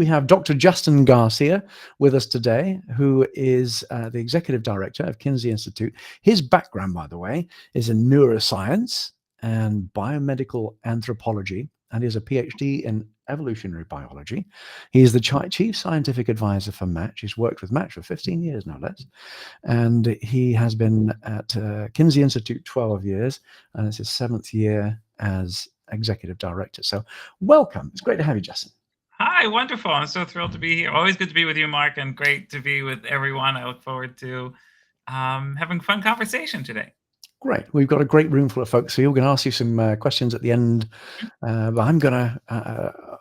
we have Dr. Justin Garcia with us today, who is the executive director of Kinsey Institute. His background, by the way, is in neuroscience and biomedical anthropology, and he has a PhD in evolutionary biology. He is the chief scientific advisor for Match. He's worked with Match for 15 years, no less. And he has been at Kinsey Institute 12 years, and it's his 7th year as executive director. So welcome. It's great to have you, Justin. Hi, wonderful. I'm so thrilled to be here. Always good to be with you, Mark, and great to be with everyone. I look forward to having a fun conversation today. Great. We've got a great room full of folks, so we're going to ask you some questions at the end, but I'm going to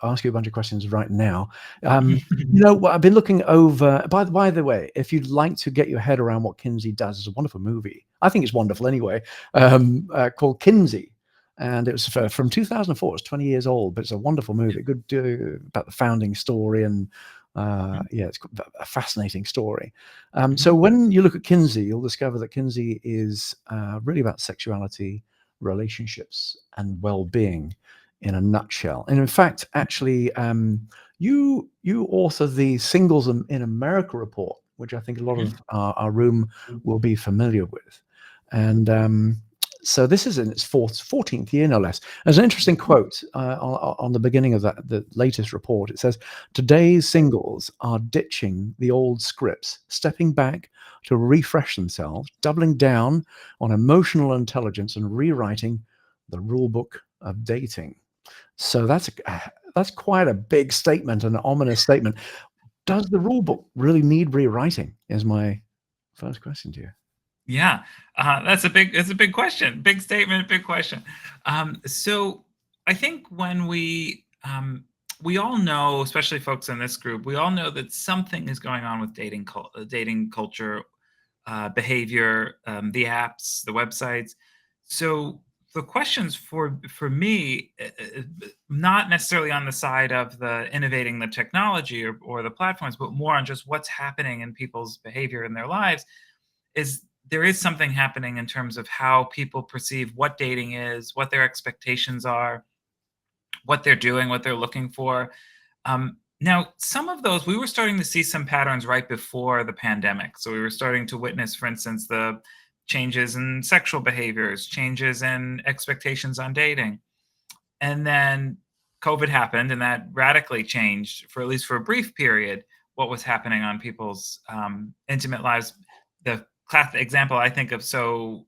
ask you a bunch of questions right now. I've been looking over, by the way, if you'd like to get your head around what Kinsey does, it's a wonderful movie. I think it's wonderful anyway, called Kinsey. And it was from 2004. It's 20 years old, but it's a wonderful movie. Good about the founding story, and it's a fascinating story. So when you look at Kinsey, you'll discover that Kinsey is really about sexuality, relationships, and well-being in a nutshell. And in fact, actually, you author the Singles in America report, which I think a lot of our room will be familiar with. And so this is in its 14th year, no less. There's an interesting quote on the beginning of the latest report. It says, "Today's singles are ditching the old scripts, stepping back to refresh themselves, doubling down on emotional intelligence, and rewriting the rule book of dating." So that's quite a big statement, an ominous statement. Does the rule book really need rewriting? Is my first question to you. Yeah, that's a big question, big statement, big question. So I think when we all know, especially folks in this group, we all know that something is going on with dating culture, behavior, the apps, the websites. So the questions for me, not necessarily on the side of the innovating the technology or the platforms, but more on just what's happening in people's behavior in their lives, is there is something happening in terms of how people perceive what dating is, what their expectations are, what they're doing, what they're looking for. Now, some of those, we were starting to see some patterns right before the pandemic. So we were starting to witness, for instance, the changes in sexual behaviors, changes in expectations on dating. And then COVID happened, and that radically changed, for at least for a brief period, what was happening on people's intimate lives. The classic example I think of so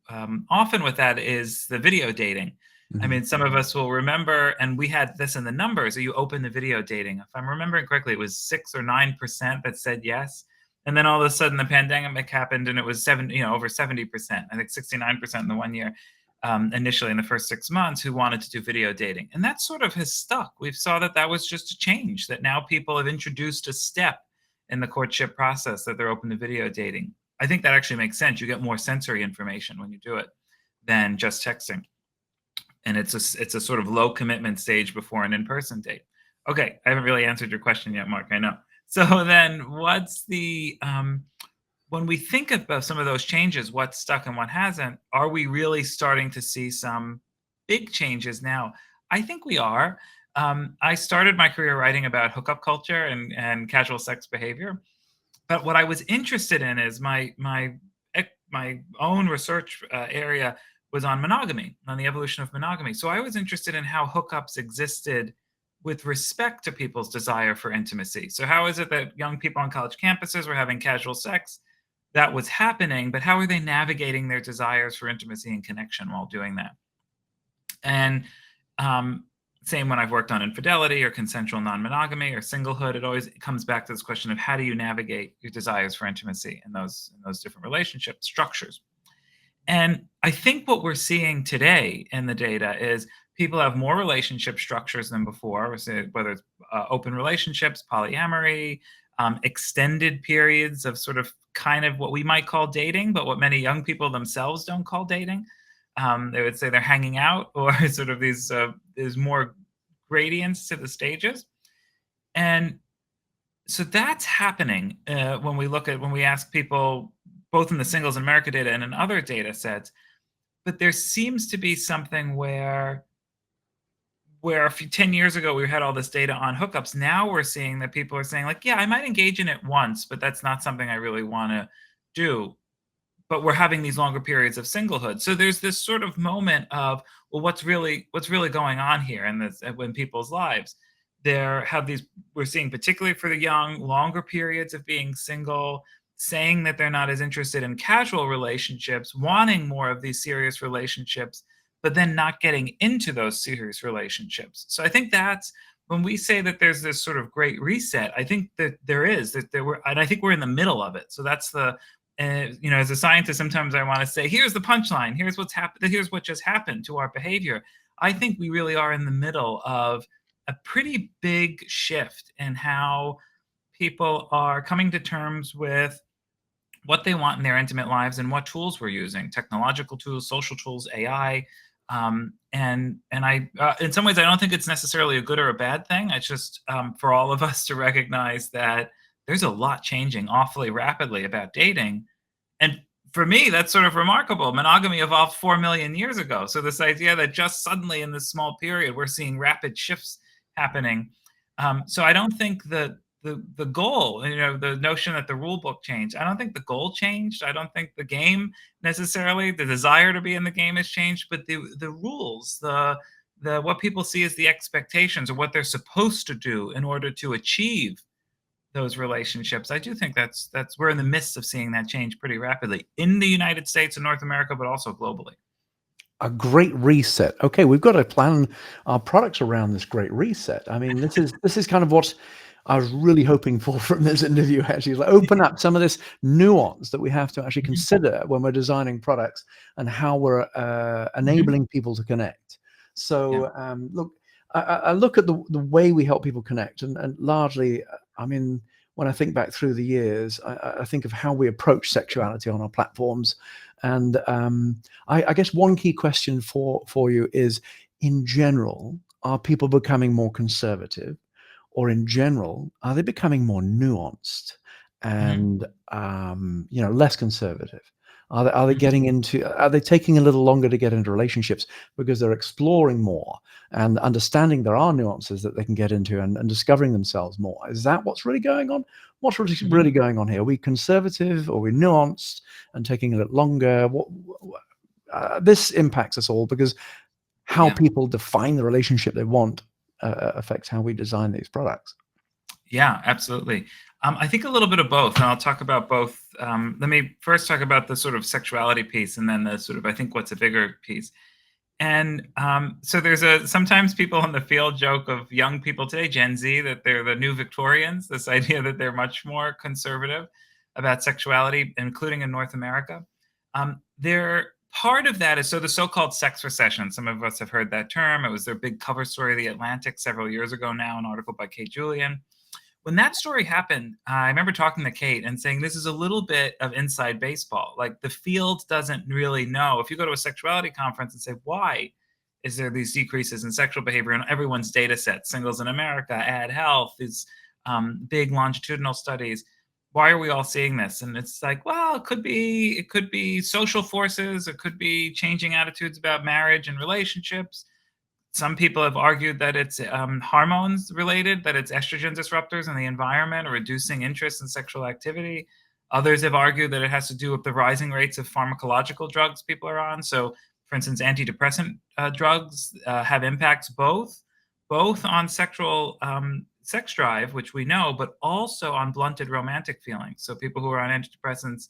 often with that is the video dating. I mean, some of us will remember, and we had this in the numbers, you open the video dating. If I'm remembering correctly, it was 6 or 9% that said yes. And then all of a sudden the pandemic happened and it was over 70%, I think 69% in the 1 year. Initially in the first 6 months, who wanted to do video dating. And that sort of has stuck. We've saw that was just a change, that now people have introduced a step in the courtship process, that they're open to video dating. I think that actually makes sense. You get more sensory information when you do it than just texting. And it's a sort of low commitment stage before an in-person date. Okay, I haven't really answered your question yet, Mark, I know. So then what's the when we think about some of those changes, what's stuck and what hasn't, are we really starting to see some big changes now? I think we are. I started my career writing about hookup culture and casual sex behavior. But what I was interested in is my own research area was on monogamy, on the evolution of monogamy. So I was interested in how hookups existed with respect to people's desire for intimacy. So how is it that young people on college campuses were having casual sex? That was happening, but how are they navigating their desires for intimacy and connection while doing that? And same when I've worked on infidelity or consensual non-monogamy or singlehood, it always comes back to this question of how do you navigate your desires for intimacy in those different relationship structures. And I think what we're seeing today in the data is people have more relationship structures than before, whether it's open relationships, polyamory, extended periods of sort of kind of what we might call dating, but what many young people themselves don't call dating. They would say they're hanging out, or sort of there's more gradients to the stages. And so that's happening when we ask people, both in the Singles in America data and in other data sets. But there seems to be something where where 10 years ago we had all this data on hookups. Now we're seeing that people are saying like, yeah, I might engage in it once, but that's not something I really want to do. But we're having these longer periods of singlehood. So there's this sort of moment of, well, what's really going on here in this in people's lives. We're seeing, particularly for the young, longer periods of being single, saying that they're not as interested in casual relationships, wanting more of these serious relationships, but then not getting into those serious relationships. So I think that's when we say that there's this sort of great reset. I think that and I think we're in the middle of it. So that's as a scientist, sometimes I want to say, here's the punchline, here's what's happened, here's what just happened to our behavior. I think we really are in the middle of a pretty big shift in how people are coming to terms with what they want in their intimate lives and what tools we're using, technological tools, social tools, AI. In some ways, I don't think it's necessarily a good or a bad thing. It's just for all of us to recognize that there's a lot changing awfully rapidly about dating. And for me, that's sort of remarkable. Monogamy evolved 4 million years ago. So this idea that just suddenly in this small period, we're seeing rapid shifts happening. So I don't think that the goal, the notion that the rule book changed, I don't think the goal changed. I don't think the game necessarily, the desire to be in the game has changed, but the rules, the what people see as the expectations or what they're supposed to do in order to achieve those relationships. I do think that's we're in the midst of seeing that change pretty rapidly in the United States and North America, but also globally. A great reset. Okay, we've got to plan our products around this great reset. I mean, this is kind of what I was really hoping for from this interview. Actually, like open up some of this nuance that we have to actually consider when we're designing products and how we're enabling people to connect. So, look, I look at the way we help people connect, and largely, I mean, when I think back through the years, I think of how we approach sexuality on our platforms. And I guess one key question for you is, in general, are people becoming more conservative? Or in general, are they becoming more nuanced and less conservative? Are they getting into? Are they taking a little longer to get into relationships because they're exploring more and understanding there are nuances that they can get into and discovering themselves more? Is that what's really going on? What's really going on here? Are we conservative? Or are we nuanced and taking a little longer? This impacts us all because how people define the relationship they want affects how we design these products. Yeah, absolutely. I think a little bit of both, and I'll talk about both. Let me first talk about the sort of sexuality piece, and then the sort of, I think, what's a bigger piece. And so sometimes people in the field joke of young people today, Gen Z, that they're the new Victorians, this idea that they're much more conservative about sexuality, including in North America. Part of that is the so-called sex recession. Some of us have heard that term. It was their big cover story of The Atlantic several years ago now, an article by Kate Julian. When that story happened, I remember talking to Kate and saying, this is a little bit of inside baseball. Like, the field doesn't really know. If you go to a sexuality conference and say, why is there these decreases in sexual behavior in everyone's data set, Singles in America, Ad Health, these big longitudinal studies, why are we all seeing this? And it's like, well, it could be social forces. It could be changing attitudes about marriage and relationships. Some people have argued that it's hormones related, that it's estrogen disruptors in the environment or reducing interest in sexual activity. Others have argued that it has to do with the rising rates of pharmacological drugs people are on. So, for instance, antidepressant drugs have impacts both on sexual sex drive, which we know, but also on blunted romantic feelings. So people who are on antidepressants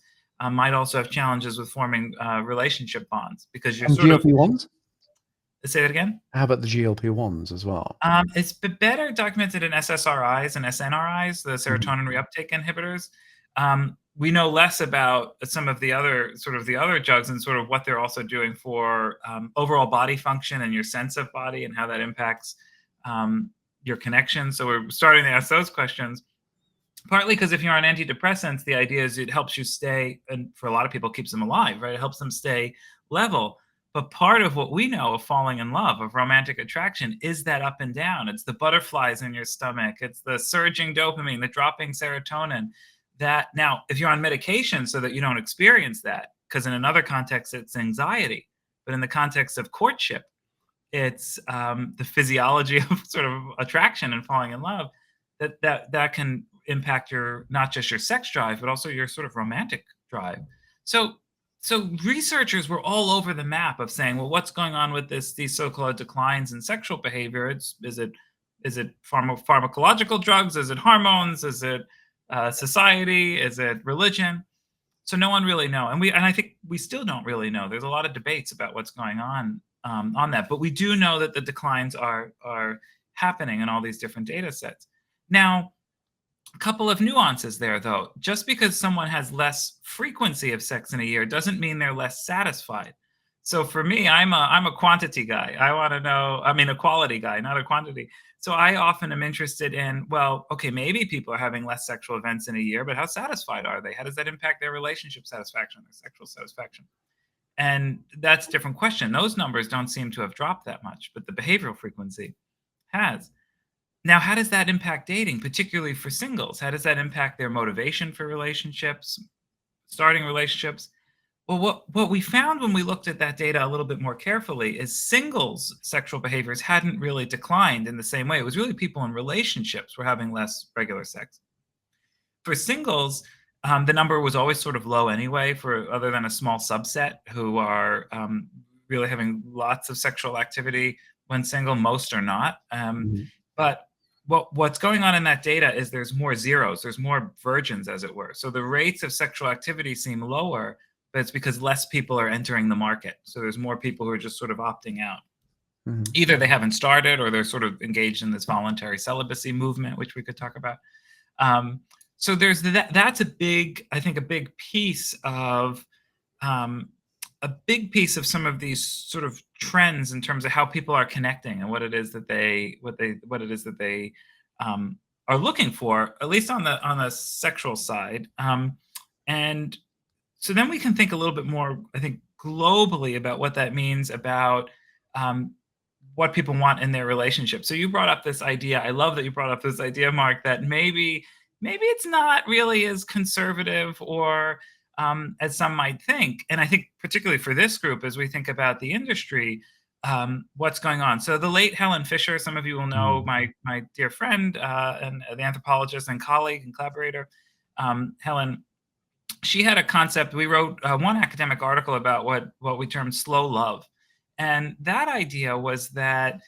might also have challenges with forming relationship bonds because you're sort of... GLP-1s? Say that again? How about the GLP-1s as well? It's better documented in SSRIs and SNRIs, the serotonin reuptake inhibitors. We know less about some of the other drugs and sort of what they're also doing for overall body function and your sense of body and how that impacts your connection. So we're starting to ask those questions. Partly because if you're on antidepressants, the idea is it helps you stay, and for a lot of people, keeps them alive, right? It helps them stay level. But part of what we know of falling in love, of romantic attraction, is that up and down. It's the butterflies in your stomach. It's the surging dopamine, the dropping serotonin. That now, if you're on medication so that you don't experience that, because in another context, it's anxiety. But in the context of courtship, it's the physiology of sort of attraction and falling in love, that can impact your, not just your sex drive, but also your sort of romantic drive. So so researchers were all over the map of saying, well, what's going on with these so-called declines in sexual behavior? Is it pharmacological drugs? Is it hormones? Is it society? Is it religion? So no one really know, and I think we still don't really know. There's a lot of debates about what's going on that, but we do know that the declines are happening in all these different data sets. Now, a couple of nuances there, though. Just because someone has less frequency of sex in a year doesn't mean they're less satisfied. So for me, I'm a quantity guy. I want to know, I mean, a quality guy, not a quantity. So I often am interested in, well, okay, maybe people are having less sexual events in a year, but how satisfied are they? How does that impact their relationship satisfaction, their sexual satisfaction? And that's a different question. Those numbers don't seem to have dropped that much, but the behavioral frequency has. Now, how does that impact dating, particularly for singles? How does that impact their motivation for relationships, starting relationships? Well, what we found when we looked at that data a little bit more carefully is singles' sexual behaviors hadn't really declined in the same way. It was really people in relationships were having less regular sex. For singles, the number was always sort of low anyway, for other than a small subset who are really having lots of sexual activity when single. Most are not. Mhm. But what's going on in that data is there's more zeros, there's more virgins, as it were. So the rates of sexual activity seem lower, but it's because less people are entering the market. So there's more people who are just sort of opting out. Mhm. Either they haven't started or they're sort of engaged in this voluntary celibacy movement, which we could talk about. Um, so there's that. That's a big, I think, um, a big piece of some of these sort of trends in terms of how people are connecting and what it is that they um, are looking for, at least on the sexual side. And so then we can think a little bit more, I think, globally about what that means about um, what people want in their relationship. So you brought up this idea. I love that you brought up this idea, Mark, that maybe it's not really as conservative or as some might think. And I think particularly for this group, as we think about the industry, what's going on. So the late Helen Fisher, some of you will know, Mhm. my dear friend and the anthropologist and colleague and collaborator, Helen. She had a concept. We wrote one academic article about what we termed slow love, and that idea was that,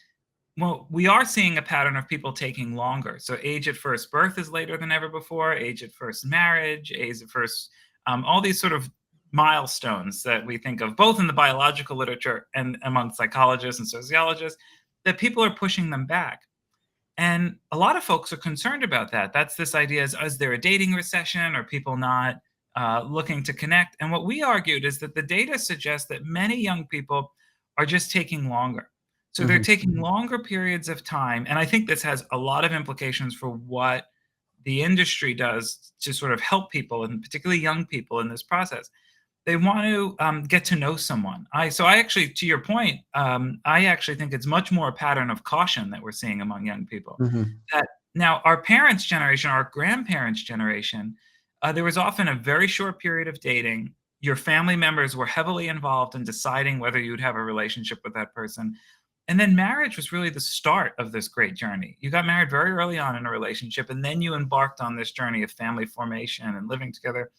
well, we are seeing a pattern of people taking longer. So age at first birth is later than ever before. Age at first marriage, age at first, all these sort of milestones that we think of both in the biological literature and among psychologists and sociologists, that people are pushing them back. And a lot of folks are concerned about that. That's this idea: is there a dating recession? Or people not looking to connect? And what we argued is that the data suggests that many young people are just taking longer. So they're Mhm. taking longer periods of time. And I think this has a lot of implications for what the industry does to sort of help people, and particularly young people, in this process. They want to get to know someone. I actually, to your point, I actually think it's much more a pattern of caution that we're seeing among young people. Mhm. That now our parents' generation, our grandparents' generation, there was often a very short period of dating. Your family members were heavily involved in deciding whether you'd have a relationship with that person. And then marriage was really the start of this great journey. You got married very early on in a relationship, and then you embarked on this journey of family formation and living together.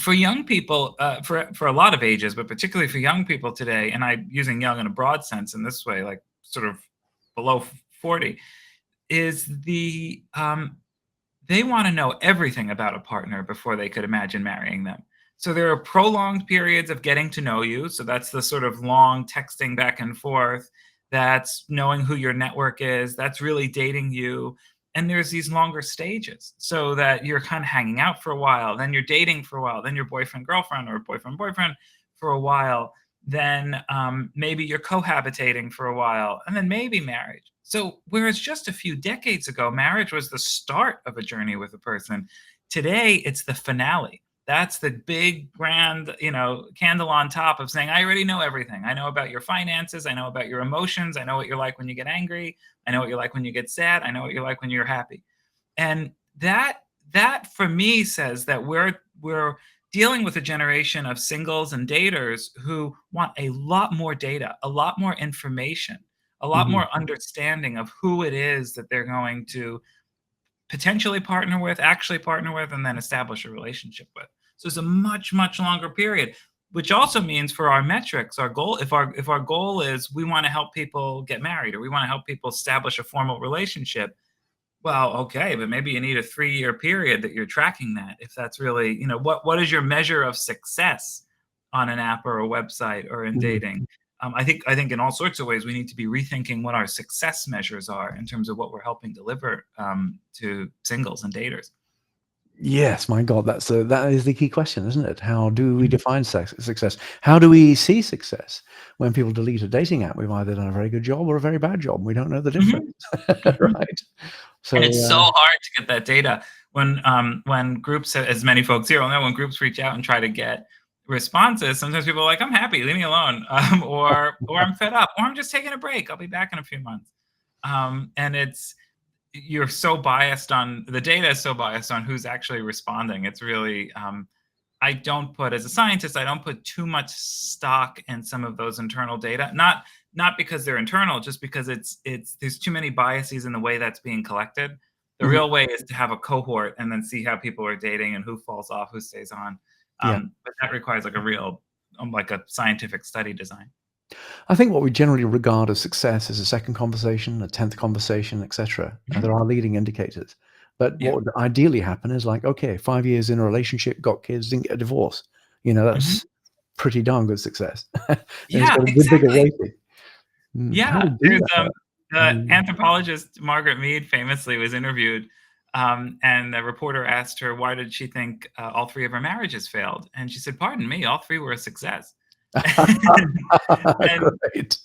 For young people, for a lot of ages, but particularly for young people today, and I'm using young in a broad sense in this way, like sort of below 40, is they want to know everything about a partner before they could imagine marrying them. So there are prolonged periods of getting to know you. So that's the sort of long texting back and forth. That's knowing who your network is. That's really dating you. And there's these longer stages so that you're kind of hanging out for a while, then you're dating for a while, then you're boyfriend, girlfriend, or boyfriend, boyfriend for a while. Then maybe you're cohabitating for a while, and then maybe marriage. So, whereas just a few decades ago, marriage was the start of a journey with a person, today it's the finale. That's the big, grand, candle on top of saying, I already know everything. I know about your finances. I know about your emotions. I know what you're like when you get angry. I know what you're like when you get sad. I know what you're like when you're happy. And that for me says that we're dealing with a generation of singles and daters who want a lot more data, a lot more information, a lot Mhm. more understanding of who it is that they're going to potentially partner with, actually partner with, and then establish a relationship with. So it's a much, much longer period, which also means for our metrics, our goal, if our goal is we want to help people get married or we want to help people establish a formal relationship, well, okay, but maybe you need a 3-year period that you're tracking that. If that's really, what is your measure of success on an app or a website or in Mhm. dating? I think in all sorts of ways we need to be rethinking what our success measures are in terms of what we're helping deliver to singles and daters. Yes, my God, that is the key question, isn't it? How do we Mhm. define success? How do we see success when people delete a dating app? We've either done a very good job or a very bad job. We don't know the difference, Mhm. Mhm. right? And So, it's so hard to get that data when groups, as many folks here will know, when groups reach out and try to get responses, sometimes people are like, "I'm happy, leave me alone," or "I'm fed up," or "I'm just taking a break. I'll be back in a few months." And you're so biased on the data is so biased on who's actually responding. It's really I don't put as a scientist, I don't put too much stock in some of those internal data. Not because they're internal, just because it's there's too many biases in the way that's being collected. The mhm, real way is to have a cohort and then see how people are dating and who falls off, who stays on. yeah. But that requires like a real like a scientific study design. I think what we generally regard as success is a second conversation, a 10th conversation, etc. Mhm. There are leading indicators. But Yeah. what would ideally happen is like, okay, 5 years in a relationship, got kids, didn't get a divorce. Mhm. That's pretty darn good success. And it's Yeah, got a good bigger exactly. rating. How Yeah, do we do there's, that? I the mean, anthropologist Margaret Mead famously was interviewed, and the reporter asked her why did she think, all 3 of her marriages failed, and she said, "Pardon me, all 3 were a success." And great.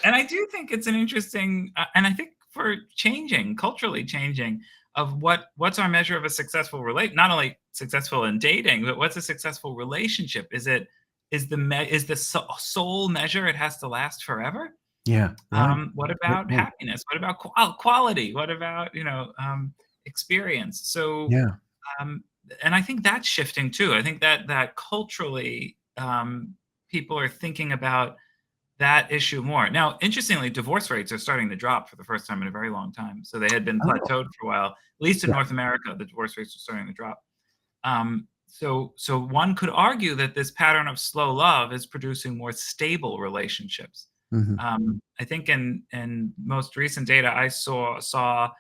and I do think it's an interesting, and I think for changing, culturally changing of what's our measure of a successful relate not only successful in dating, but what's a successful relationship? Is the sole measure it has to last forever? Yeah, right. What Great about point. happiness? What about quality? What about, experience? So, Yeah. um, and I think that's shifting too. I think that culturally, people are thinking about that issue more. Now, interestingly, divorce rates are starting to drop for the first time in a very long time. So they had been Oh, plateaued for a while. At least in yeah. North America, the divorce rates are starting to drop. So one could argue that this pattern of slow love is producing more stable relationships. Mhm. I think in most recent data I saw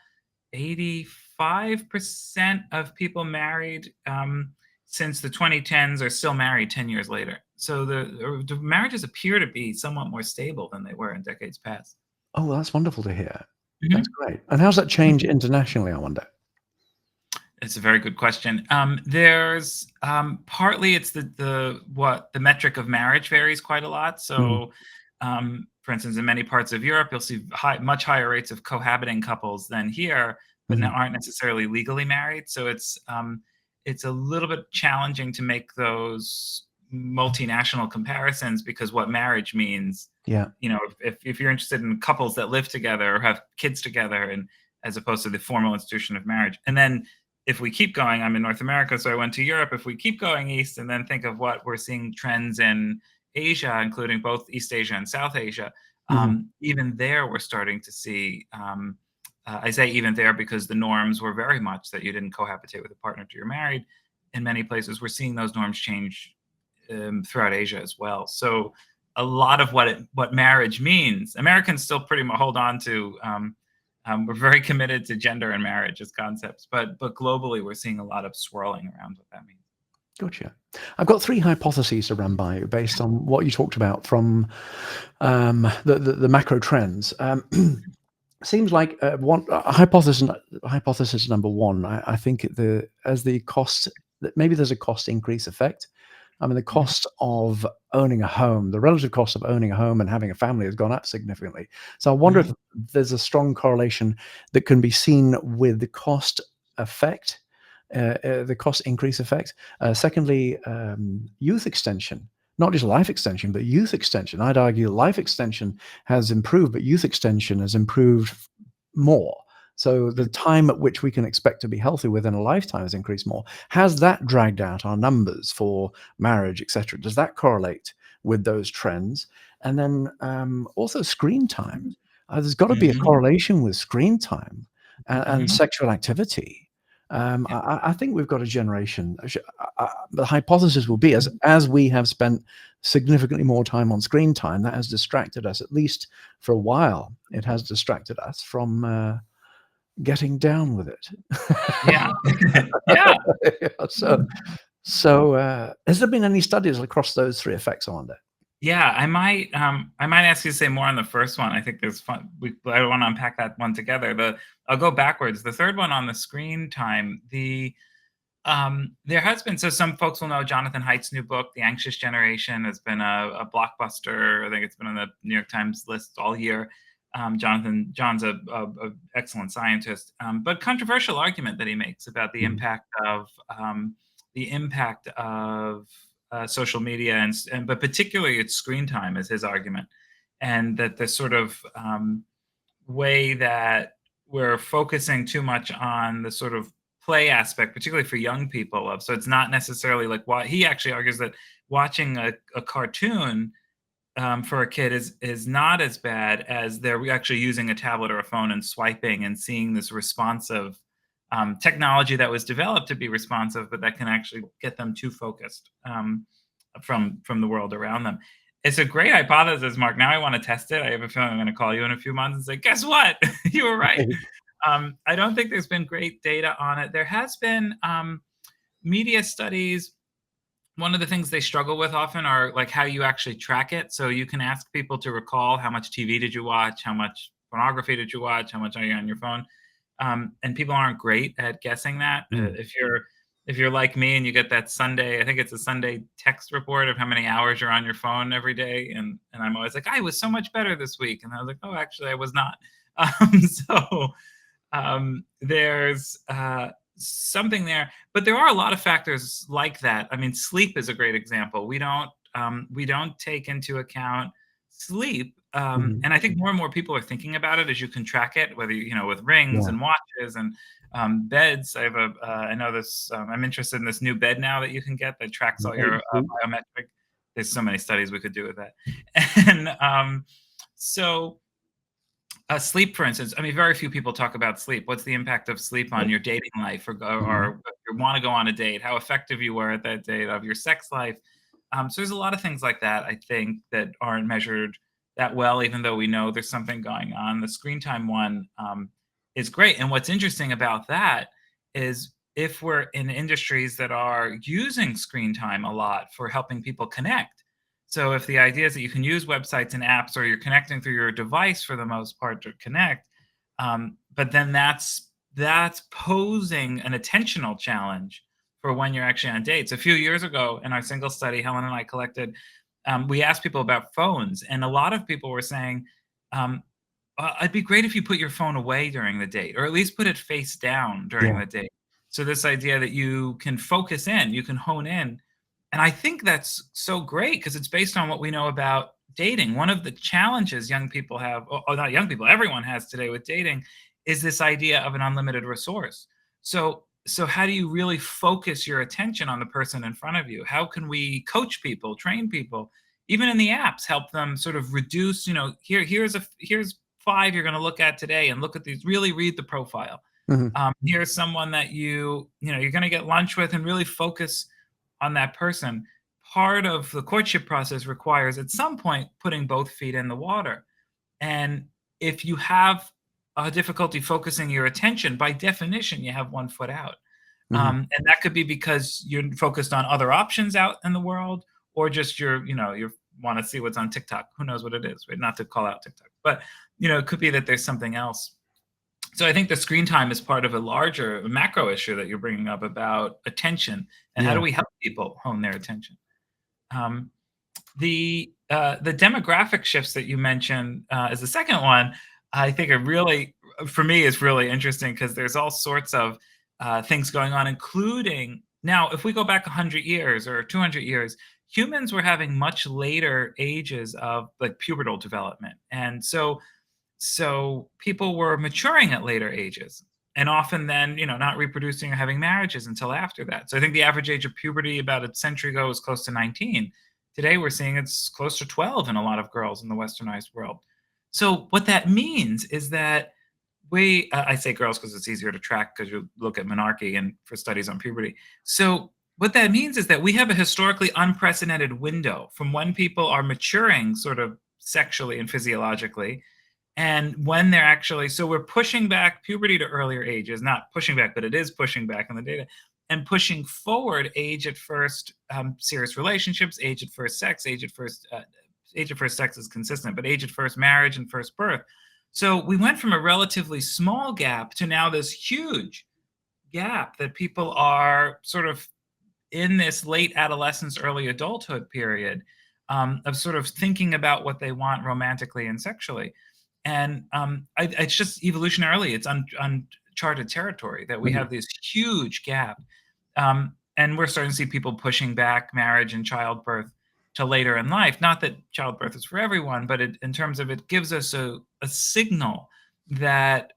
85% of people married since the 2010s are still married 10 years later. So the marriages appear to be somewhat more stable than they were in decades past. Oh, well, that's wonderful to hear. That's Mhm. great. And how's that change internationally, I wonder? It's a very good question. There's partly it's the metric of marriage varies quite a lot. Mhm, So, for instance, in many parts of Europe, you'll see much higher rates of cohabiting couples than here, but mhm. aren't necessarily legally married. So it's a little bit challenging to make those multinational comparisons because what marriage means, Yeah. if you're interested in couples that live together or have kids together, and as opposed to the formal institution of marriage, and then if we keep going, I'm in North America, so I went to Europe. If we keep going east and then think of what we're seeing trends in Asia, including both East Asia and South Asia, Mhm. even there we're starting to see. I say even there because the norms were very much that you didn't cohabitate with a partner till you're married. In many places, we're seeing those norms change throughout Asia as well. So a lot of what marriage means, Americans still pretty much hold on to. We're very committed to gender and marriage as concepts, but globally, we're seeing a lot of swirling around what that means. Gotcha. I've got 3 hypotheses to run by you based on what you talked about from, the macro trends. Seems like, one hypothesis number 1, I think the cost that maybe there's a cost increase effect. I mean, the Mhm, cost of owning a home, the relative cost of owning a home and having a family has gone up significantly. So I wonder mhm, if there's a strong correlation that can be seen with the cost effect, the cost increase effect. Secondly, youth extension, not just life extension, but youth extension. I'd argue life extension has improved, but youth extension has improved more. So the time at which we can expect to be healthy within a lifetime has increased more. Has that dragged out our numbers for marriage, etc.? Does that correlate with those trends? And then also screen time. There's got to be a Mhm. correlation with screen time and Mhm. sexual activity. Yeah. I think we've got a generation. The hypothesis will be as we have spent significantly more time on screen time, that has distracted us, at least for a while. It has distracted us from getting down with it. Yeah. Yeah. Yeah, so has there been any studies across those three effects, I wonder? Yeah, I might ask you to say more on the first one. I think there's fun. I want to unpack that one together. I'll go backwards. The third one on the screen time. There has been, so some folks will know Jonathan Haidt's new book, The Anxious Generation, has been a blockbuster. I think it's been on the New York Times list all year. John's a excellent scientist, but controversial argument that he makes about Mhm, the impact of social media and but particularly its screen time is his argument, and that the sort of way that we're focusing too much on the sort of play aspect, particularly for young people. Of so it's not necessarily like what he actually argues that watching a cartoon for a kid is not as bad as they're actually using a tablet or a phone and swiping and seeing this responsive technology that was developed to be responsive, but that can actually get them too focused from the world around them. It's a great hypothesis, Mark. Now I want to test it. I have a feeling I'm going to call you in a few months and say, "Guess what? You were right." right. I don't think there's been great data on it. There has been media studies. One of the things they struggle with often are like how you actually track it. So you can ask people to recall how much TV did you watch, how much pornography did you watch, how much are you on your phone, and people aren't great at guessing that. Mm. If you're like me and you get that Sunday, I think it's a Sunday text report of how many hours you're on your phone every day, and I'm always like, I was so much better this week, and I was like, oh, actually, I was not. So there's something there, but there are a lot of factors like that. I mean, sleep is a great example. We don't take into account sleep, Mhm. and I think more and more people are thinking about it as you can track it, whether with rings Yeah. and watches and beds. I know this. I'm interested in this new bed now that you can get that tracks all your Right, sleep. biometric. There's so many studies we could do with that, and so sleep, for instance, I mean, very few people talk about sleep. What's the impact of sleep on Right. your dating life, Mhm. or if you want to go on a date, how effective you were at that date, of your sex life? So there's a lot of things like that, I think, that aren't measured that well, even though we know there's something going on. The screen time one is great. And what's interesting about that is if we're in industries that are using screen time a lot for helping people connect, so if the idea is that you can use websites and apps, or you're connecting through your device for the most part to connect, but then that's posing an attentional challenge for when you're actually on dates. A few years ago in our single study, Helen and I collected, we asked people about phones, and a lot of people were saying, um, "It'd be great if you put your phone away during the date, or at least put it face down during Yeah. the date." So this idea that you can focus in, you can hone in, and I think that's so great because it's based on what we know about dating. One of the challenges young people have, or not young people, everyone has today with dating, is this idea of an unlimited resource. So how do you really focus your attention on the person in front of you? How can we coach people, train people, even in the apps, help them sort of reduce, here's five you're going to look at today, and look at these, really read the profile. Mhm. Here's someone that you're going to get lunch with, and really focus on that person. Part of the courtship process requires at some point putting both feet in the water. And if you have a difficulty focusing your attention, by definition, you have one foot out. Mhm. And that could be because you're focused on other options out in the world, or just you want to see what's on TikTok. Who knows what it is, right? Not to call out TikTok, but it could be that there's something else. So I think the screen time is part of a larger macro issue that you're bringing up about attention, and how do Yeah. we help people hone their attention. Um, the demographic shifts that you mentioned is the second one. I think are really, for me, is really interesting because there's all sorts of things going on, including now. If we go back 100 years or 200 years, humans were having much later ages of like pubertal development, and so So people were maturing at later ages, and often then, not reproducing or having marriages until after that. So I think the average age of puberty about a century ago was close to 19. Today we're seeing it's close to 12 in a lot of girls in the westernized world. So what that means is that I say girls because it's easier to track because you look at menarche and for studies on puberty. So what that means is that we have a historically unprecedented window from when people are maturing sort of sexually and physiologically, and when they're actually, so we're pushing back puberty to earlier ages, not pushing back, but it is pushing back in the data, and pushing forward age at first serious relationships, age at first sex, age at first sex is consistent, but age at first marriage and first birth. So we went from a relatively small gap to now this huge gap that people are sort of in this late adolescence, early adulthood period, of sort of thinking about what they want romantically and sexually. And it's just evolutionarily, it's uncharted territory that we Mhm. have this huge gap. And we're starting to see people pushing back marriage and childbirth to later in life. Not that childbirth is for everyone, but in terms of it gives us a signal that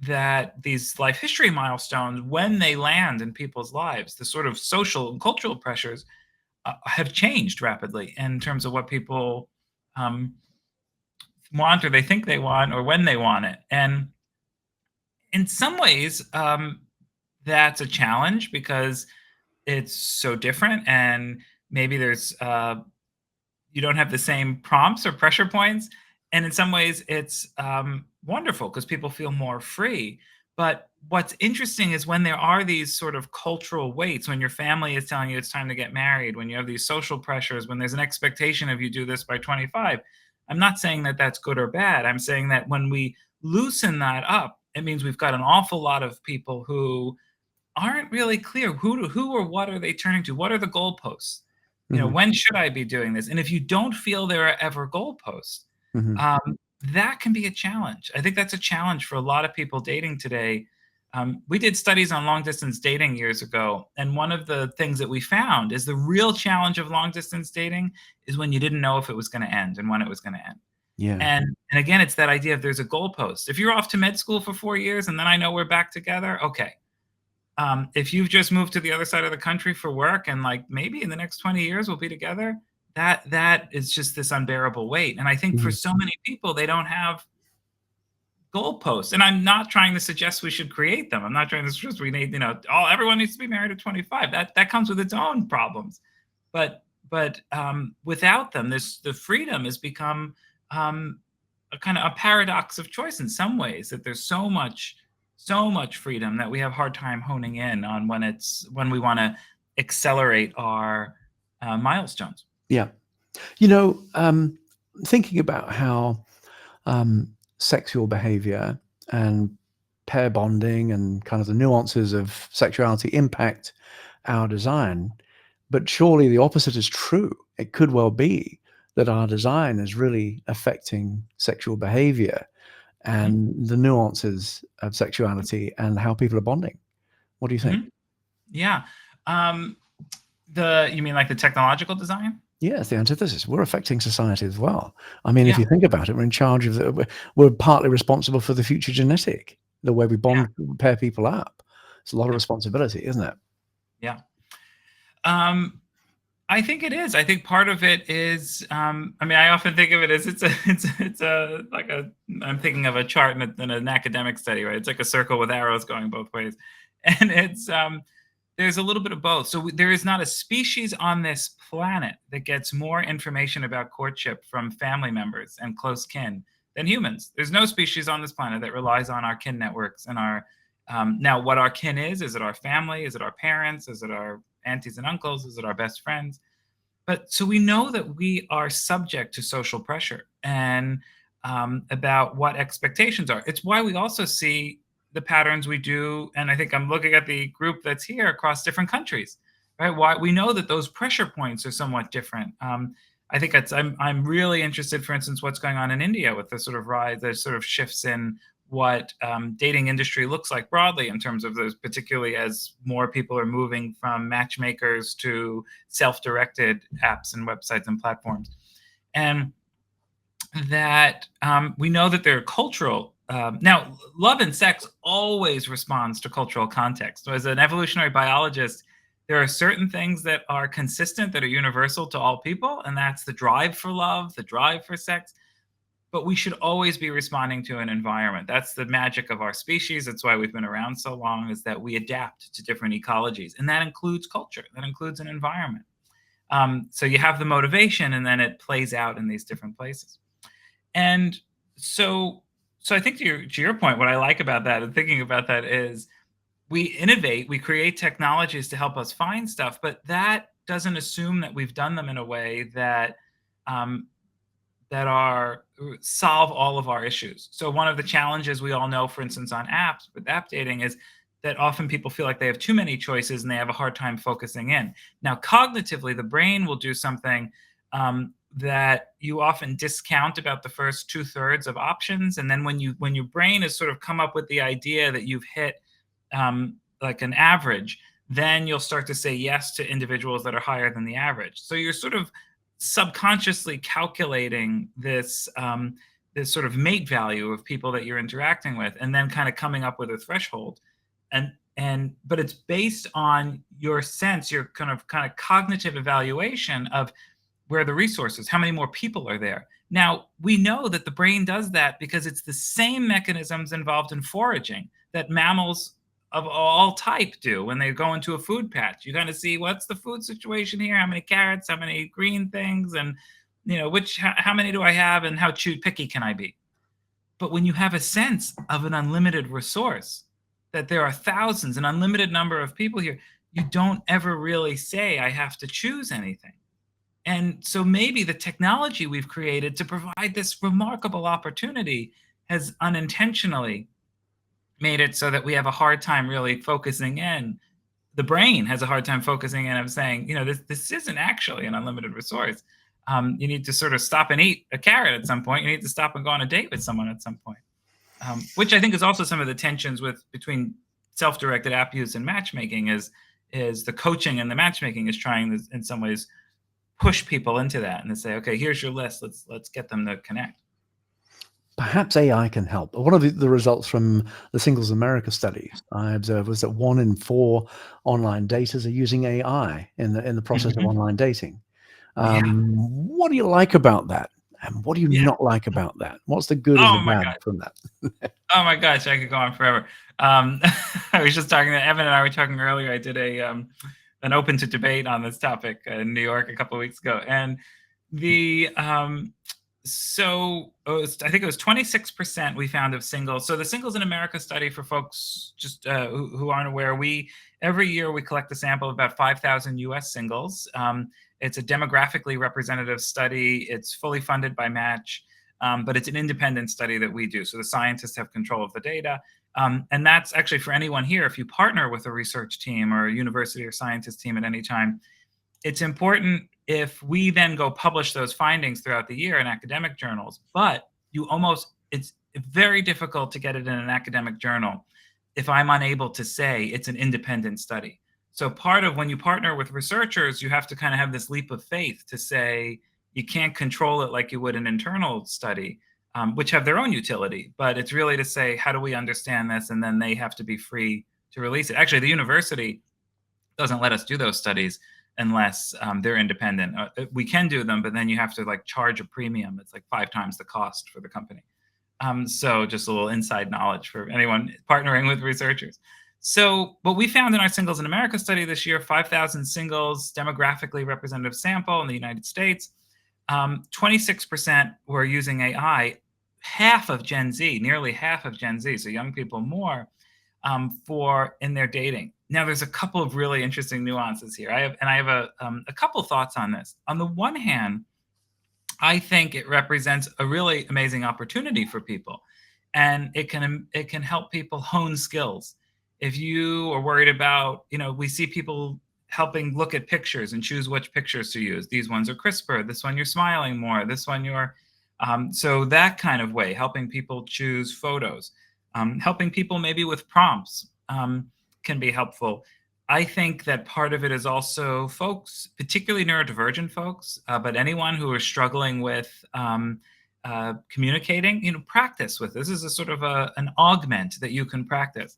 that these life history milestones, when they land in people's lives, the sort of social and cultural pressures have changed rapidly in terms of what people um, want or they think they want or when they want it. And in some ways, that's a challenge because it's so different. And maybe there's you don't have the same prompts or pressure points. And in some ways, it's wonderful because people feel more free. But what's interesting is when there are these sort of cultural weights, when your family is telling you it's time to get married, when you have these social pressures, when there's an expectation of you do this by 25. I'm not saying that that's good or bad. I'm saying that when we loosen that up, it means we've got an awful lot of people who aren't really clear who or what are they turning to? What are the goalposts? Mhm. When should I be doing this? And if you don't feel there are ever goalposts, Mhm. um, that can be a challenge. I think that's a challenge for a lot of people dating today. We did studies on long distance dating years ago, and one of the things that we found is the real challenge of long distance dating is when you didn't know if it was going to end and when it was going to end. Yeah. And again, it's that idea of there's a goalpost. If you're off to med school for 4 years and then I know we're back together, okay, if you've just moved to the other side of the country for work and like maybe in the next 20 years we'll be together, that is just this unbearable weight. And I think for Mhm. so many people, they don't have goalposts. And I'm not trying to suggest we should create them. I'm not trying to suggest we need, everyone needs to be married at 25. That comes with its own problems. But without them, the freedom has become um, a kind of a paradox of choice in some ways. That there's so much freedom that we have a hard time honing in on when we want to accelerate our milestones. Yeah. You know, thinking about how sexual behavior and pair bonding and kind of the nuances of sexuality impact our design, but surely the opposite is true. It could well be that our design is really affecting sexual behavior Mhm, and the nuances of sexuality and how people are bonding. What do you think? mhm. Yeah. Um, the You mean like the technological design? Yeah, it's the antithesis. We're affecting society as well. I mean, if Yeah. you think about it, we're in charge of we're partly responsible for the future genetic, the way we Yeah. bond, pair people up. It's a lot of Yeah. responsibility, isn't it? Yeah. Um, I think it is. I think part of it is. I mean, I often think of it as it's a like a. I'm thinking of a chart in an academic study, right? It's like a circle with arrows going both ways, and it's there's a little bit of both. So there is not a species on this planet that gets more information about courtship from family members and close kin than humans. There's no species on this planet that relies on our kin networks and our. Now, what our kin is it our family? Is it our parents? Is it our aunties and uncles? Is it our best friends? But so we know that we are subject to social pressure and about what expectations are. It's why we also see the patterns we do. And I think I'm looking at the group that's here across different countries, right? Why we know that those pressure points are somewhat different. I think I'm really interested, for instance, what's going on in India with the sort of rise, the sort of shifts in what dating industry looks like broadly in terms of those, particularly as more people are moving from matchmakers to self-directed apps and websites and platforms. And that we know that there are cultural. Now, love and sex always responds to cultural context. So, as an evolutionary biologist, there are certain things that are consistent, that are universal to all people, and that's the drive for love, the drive for sex. But we should always be responding to an environment. That's the magic of our species. That's why we've been around so long, is that we adapt to different ecologies, and that includes culture, that includes an environment. So you have the motivation, and then it plays out in these different places. And so, so I think to your point, what I like about that and thinking about that is we innovate, we create technologies to help us find stuff, but that doesn't assume that we've done them in a way that um, that are solve all of our issues. So one of the challenges we all know, for instance, on apps with app dating is that often people feel like they have too many choices and they have a hard time focusing in. Now, cognitively, the brain will do something that you often discount about the first two-thirds of options, and then when your brain has sort of come up with the idea that you've hit like an average, then you'll start to say yes to individuals that are higher than the average. So you're sort of subconsciously calculating this sort of mate value of people that you're interacting with, and then kind of coming up with a threshold. And but it's based on your sense, your kind of cognitive evaluation of where are the resources, how many more people are there. Now, we know that the brain does that because it's the same mechanisms involved in foraging that mammals of all type do when they go into a food patch. You kind of see what's the food situation here, how many carrots, how many green things, and how many do I have, and how picky can I be. But when you have a sense of an unlimited resource, that there are thousands, an unlimited number of people here, you don't ever really say I have to choose anything. And so maybe the technology we've created to provide this remarkable opportunity has unintentionally made it so that we have a hard time really focusing in. The brain has a hard time focusing in of saying, this isn't actually an unlimited resource. You need to sort of stop and eat a carrot at some point. You need to stop and go on a date with someone at some point, which I think is also some of the tensions between self-directed app use and matchmaking is the coaching and the matchmaking is trying to, in some ways, push people into that and to say, okay, here's your list. Let's get them to connect. Perhaps AI can help. One of the results from the Singles America study I observed was that 1 in 4 online daters are using AI in the process of online dating. Yeah. What do you like about that? And what do you Yeah. not like about that? What's the good and Oh the my bad God. from that? Oh my gosh, I could go on forever. I was just talking to Evan and I were talking earlier. I did an open to debate on this topic in New York a couple of weeks ago, and the I think it was 26% we found of singles. So the Singles in America study, for folks just who aren't aware, every year we collect a sample of about 5,000 U.S. singles. It's a demographically representative study. It's fully funded by Match, but it's an independent study that we do. So the scientists have control of the data. And that's actually for anyone here. If you partner with a research team or a university or scientist team at any time, it's important if we then go publish those findings throughout the year in academic journals, but it's very difficult to get it in an academic journal if I'm unable to say it's an independent study. So part of when you partner with researchers, you have to kind of have this leap of faith to say you can't control it like you would an internal study, which have their own utility. But it's really to say, how do we understand this? And then they have to be free to release it. Actually, the university doesn't let us do those studies unless they're independent. We can do them, but then you have to charge a premium. It's like 5 times the cost for the company. So just a little inside knowledge for anyone partnering with researchers. So what we found in our Singles in America study this year, 5,000 singles, demographically representative sample in the United States, 26% were using AI, half of Gen Z, nearly half of Gen Z, so young people more, for in their dating. Now, there's a couple of really interesting nuances here. I have a couple thoughts on this. On the one hand, I think it represents a really amazing opportunity for people, and it can help people hone skills. If you are worried about, we see people helping look at pictures and choose which pictures to use. These ones are crisper. This one you're smiling more. This one you're so that kind of way, helping people choose photos, helping people maybe with prompts can be helpful. I think that part of it is also folks, particularly neurodivergent folks, but anyone who is struggling with communicating, practice with. This is a sort of an augment that you can practice.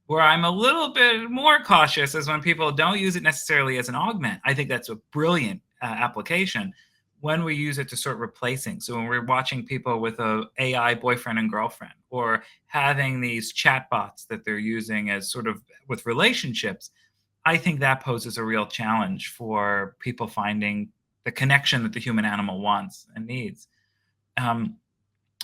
Where I'm a little bit more cautious is when people don't use it necessarily as an augment. I think that's a brilliant application when we use it to sort of replacing. So when we're watching people with a AI boyfriend and girlfriend, or having these chatbots that they're using as sort of with relationships, I think that poses a real challenge for people finding the connection that the human animal wants and needs. Um,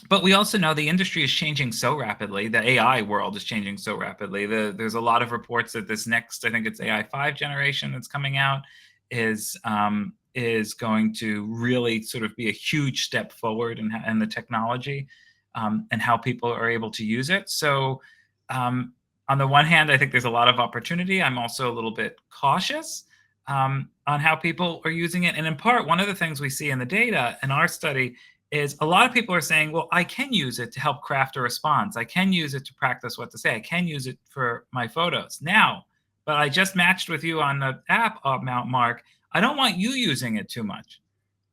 but we also know the industry is changing so rapidly. The AI world is changing so rapidly. There's a lot of reports that this next, I think it's AI 5 generation that's coming out, is going to really sort of be a huge step forward in the technology, and how people are able to use it. So, on the one hand, I think there's a lot of opportunity. I'm also a little bit cautious on how people are using it. And in part, one of the things we see in the data in our study is a lot of people are saying, well, I can use it to help craft a response. I can use it to practice what to say. I can use it for my photos now, but I just matched with you on the app, Mark. I don't want you using it too much.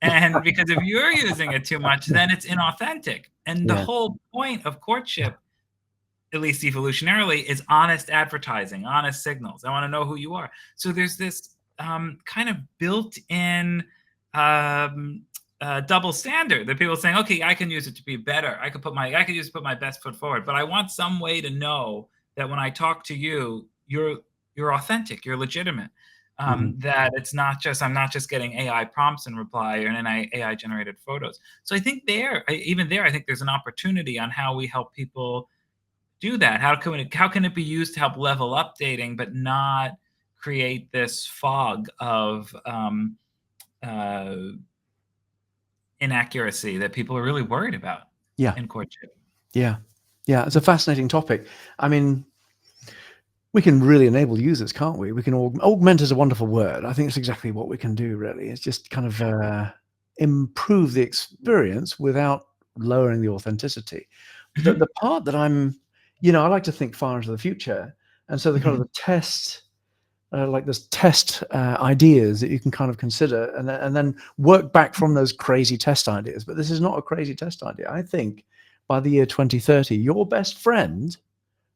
And because if you're using it too much, then it's inauthentic. And the Yeah. whole point of courtship, at least evolutionarily, is honest advertising, honest signals. I want to know who you are. So there's this kind of built-in double standard that people are saying, okay, I can use it to be better. I can use it to put my best foot forward, but I want some way to know that when I talk to you, you're authentic, you're legitimate. That it's not just, I'm not just getting AI prompts in reply or an AI generated photos. So I think I think there's an opportunity on how we help people do that. How can it be used to help level up dating, but not create this fog of inaccuracy that people are really worried about Yeah. in courtship. Yeah. Yeah. It's a fascinating topic. I mean, we can really enable users, can't we? We can augment is a wonderful word. I think it's exactly what we can do, really. It's just kind of improve the experience without lowering the authenticity. The part that I like to think far into the future. And so the kind of the test, like there's test ideas that you can kind of consider and then work back from those crazy test ideas. But this is not a crazy test idea. I think by the year 2030, your best friend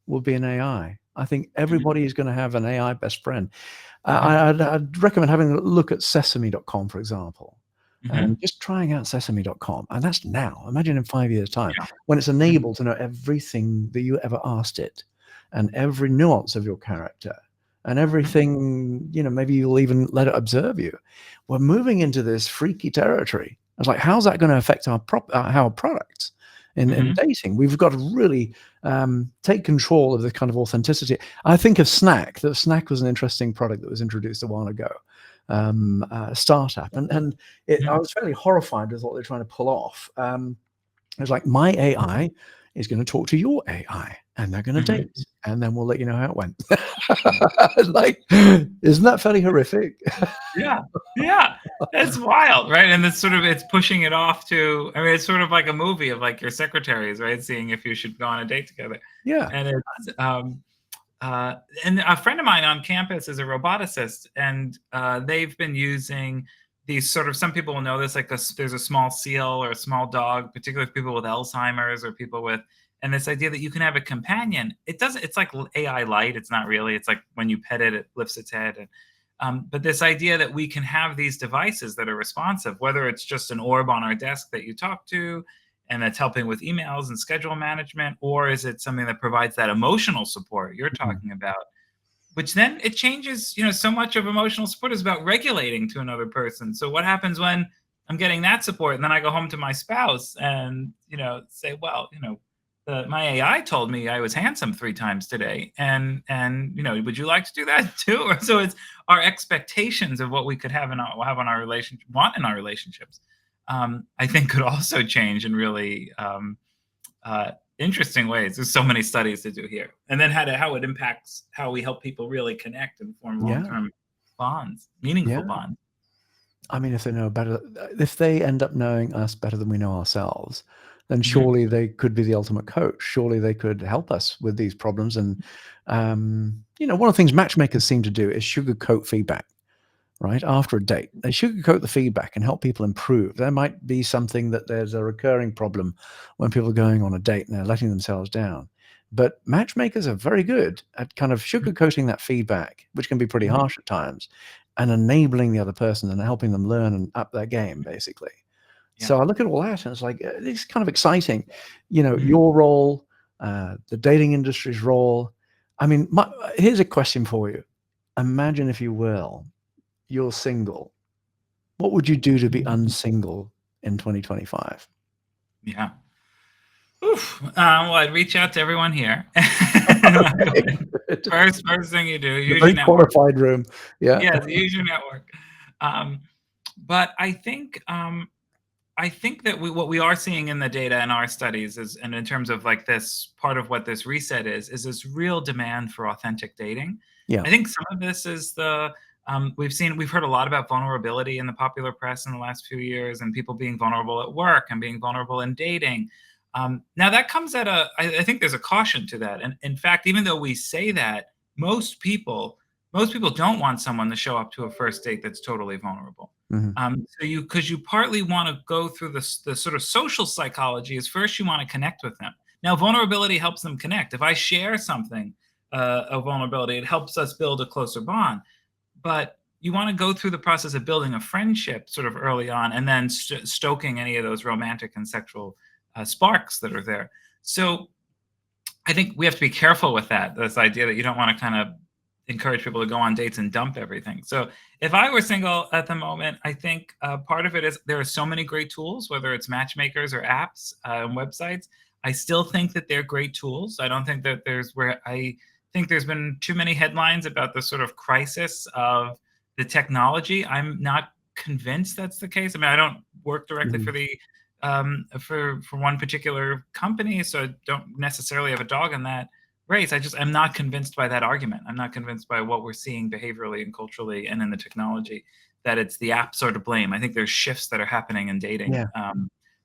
will be an AI. I think everybody is going to have an AI best friend. I'd recommend having a look at sesame.com, for example, and just trying out sesame.com. And that's now. Imagine in 5 years' time, when it's enabled to know everything that you ever asked it and every nuance of your character and everything, maybe you'll even let it observe you. We're moving into this freaky territory. It's like, how's that going to affect our products? In dating, we've got to really take control of the kind of authenticity. I think of Snack. That Snack was an interesting product that was introduced a while ago, a startup, and I was fairly horrified with what they're trying to pull off. It was like, my AI is going to talk to your AI, and they're going to date, and then we'll let you know how it went. Like, isn't that fairly horrific? Yeah, that's wild, right? And it's pushing it off to, I mean, it's sort of like a movie of like your secretaries, right? Seeing if you should go on a date together. Yeah. And it's, and a friend of mine on campus is a roboticist, and they've been using these sort of, some people will know this, like there's a small seal or a small dog, particularly people with Alzheimer's or people with, and this idea that you can have a companion. It's like AI light. It's not really, it's like when you pet it, it lifts its head. And but this idea that we can have these devices that are responsive, whether it's just an orb on our desk that you talk to and that's helping with emails and schedule management, or is it something that provides that emotional support you're talking about, which then it changes, so much of emotional support is about regulating to another person. So what happens when I'm getting that support and then I go home to my spouse and, say, well, my AI told me I was handsome 3 times today. And would you like to do that too? Or so it's our expectations of what we could have in our relationship, want in our relationships, I think could also change in really interesting ways. There's so many studies to do here. And then how it impacts how we help people really connect and form long-term bonds, meaningful bonds. I mean, if they know better, if they end up knowing us better than we know ourselves, then surely they could be the ultimate coach. Surely they could help us with these problems. And, one of the things matchmakers seem to do is sugarcoat feedback. right, after a date. They sugarcoat the feedback and help people improve. There might be something that there's a recurring problem when people are going on a date and they're letting themselves down. But matchmakers are very good at kind of sugarcoating that feedback, which can be pretty Mhm. harsh at times, and enabling the other person and helping them learn and up their game, basically. Yeah. So I look at all that and it's like, it's kind of exciting. You know, Mhm. your role, the dating industry's role. I mean, here's a question for you. Imagine, if you will, you're single. What would you do to be unsingle in 2025? Yeah. Oof. Well, I'd reach out to everyone here. Okay, good. First thing you do, The use your very network. qualified room. Yeah. Yes, use your network. Um, but I think that what we are seeing in the data in our studies is, and in terms of like this part of what this reset is this real demand for authentic dating. Yeah. I think some of this is we've heard a lot about vulnerability in the popular press in the last few years, and people being vulnerable at work and being vulnerable in dating. Now that comes at I think there's a caution to that, and in fact, even though we say that, most people most people don't want someone to show up to a first date that's totally vulnerable. Mhm. Because you partly want to go through the sort of social psychology is first you want to connect with them. Now, vulnerability helps them connect. If I share something, a vulnerability, it helps us build a closer bond. But you want to go through the process of building a friendship sort of early on, and then stoking any of those romantic and sexual sparks that are there. So I think we have to be careful with that. This idea that you don't want to kind of encourage people to go on dates and dump everything. So if I were single at the moment, I think part of it is there are so many great tools, whether it's matchmakers or apps and websites. I still think that they're great tools. I don't think that I think there's been too many headlines about the sort of crisis of the technology. I'm not convinced that's the case. I mean, I don't work directly Mhm. for the for one particular company, so I don't necessarily have a dog in that race. I'm not convinced by that argument. I'm not convinced by what we're seeing behaviorally and culturally and in the technology that it's the apps are to blame. I think there's shifts that are happening in dating Yeah.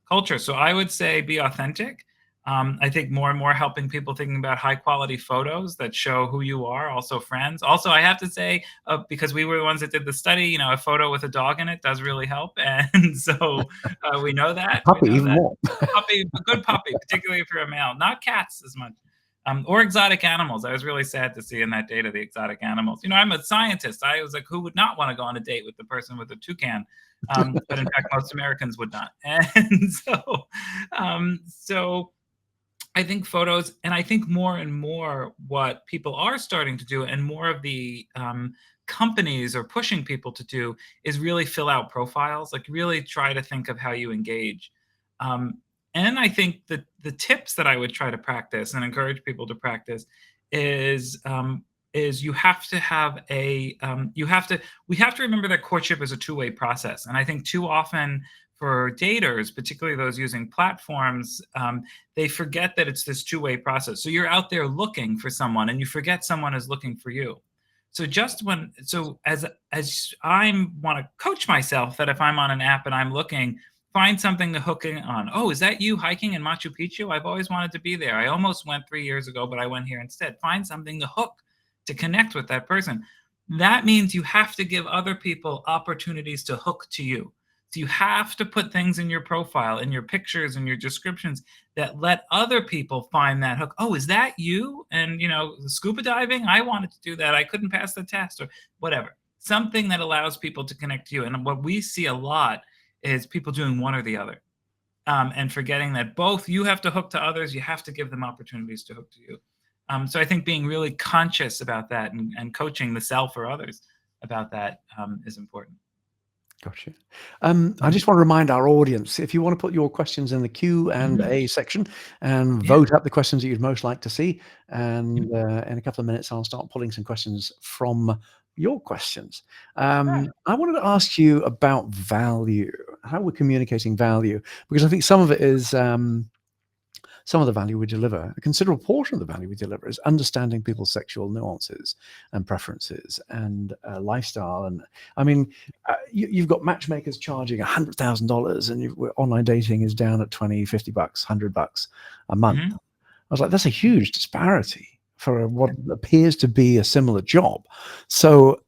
culture. So I would say be authentic. I think more and more helping people thinking about high quality photos that show who you are, also friends. Also, I have to say, because we were the ones that did the study, you know, a photo with a dog in it does really help. And so we know that. We Puppy, know even that. more. Puppy, a good puppy, particularly if you're a male, not cats as much. Or exotic animals. I was really sad to see in that data the exotic animals. You know, I'm a scientist. I was like, who would not want to go on a date with the person with a toucan? But in fact, most Americans would not. And so I think photos, and I think more and more what people are starting to do, and more of the companies are pushing people to do, is really fill out profiles, like really try to think of how you engage. Um, and I think that the tips that I would try to practice and encourage people to practice is you have to have we have to remember that courtship is a two-way process, and I think too often for daters, particularly those using platforms, they forget that it's this two-way process. So you're out there looking for someone, and you forget someone is looking for you. So as I want to coach myself that if I'm on an app and I'm looking, find something to hook in on. Oh, is that you hiking in Machu Picchu? I've always wanted to be there. I almost went 3 years ago, but I went here instead. Find something to hook, to connect with that person. That means you have to give other people opportunities to hook to you. So you have to put things in your profile, in your pictures, in your descriptions that let other people find that hook. Oh, is that you? And, you know, scuba diving, I wanted to do that. I couldn't pass the test or whatever. Something that allows people to connect to you. And what we see a lot is people doing one or the other, and forgetting that both you have to hook to others, you have to give them opportunities to hook to you. So I think being really conscious about that, and coaching the self or others about that is important. Gotcha. I just want to remind our audience, if you want to put your questions in the Mhm. Q&A section and Yeah. vote up the questions that you'd most like to see, and in a couple of minutes, I'll start pulling some questions from your questions. Yeah. I wanted to ask you about value, how we're communicating value, because I think some of it is some of the value we deliver, a considerable portion of the value we deliver, is understanding people's sexual nuances and preferences and lifestyle. And I mean, you've got matchmakers charging $100,000, and online dating is down at 20, $50, $100 a month. Mhm. I was like, that's a huge disparity for what appears to be a similar job. So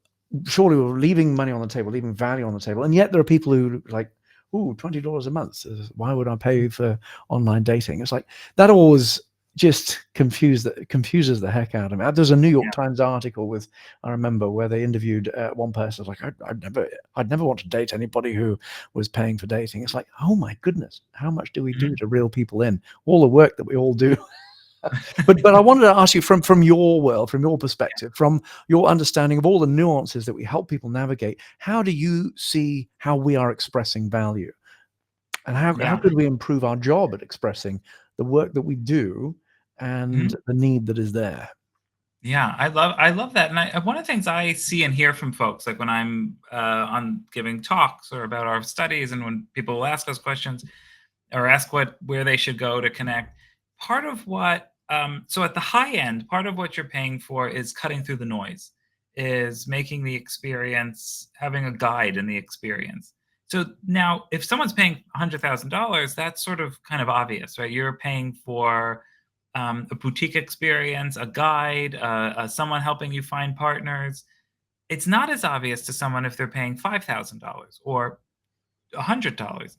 surely we're leaving money on the table, leaving value on the table, and yet there are people who like, ooh, $20 a month. Why would I pay for online dating? It's like that always just confuses the heck out of me. There's a New York Times article with, I remember, where they interviewed one person. Like, I'd never want to date anybody who was paying for dating. It's like, oh my goodness, how much do we do to reel people in? All the work that we all do. But I wanted to ask you from your world, from your perspective, from your understanding of all the nuances that we help people navigate, how do you see how we are expressing value? And how could we improve our job at expressing the work that we do and the need that is there? Yeah, I love that, and one of the things I see and hear from folks, like when I'm on giving talks or about our studies, and when people will ask us questions or ask where they should go to connect, part of what so at the high end, part of what you're paying for is cutting through the noise, is making the experience, having a guide in the experience. So now, if someone's paying $100,000, that's sort of kind of obvious, right? You're paying for a boutique experience, a guide, someone helping you find partners. It's not as obvious to someone if they're paying $5,000 or $100.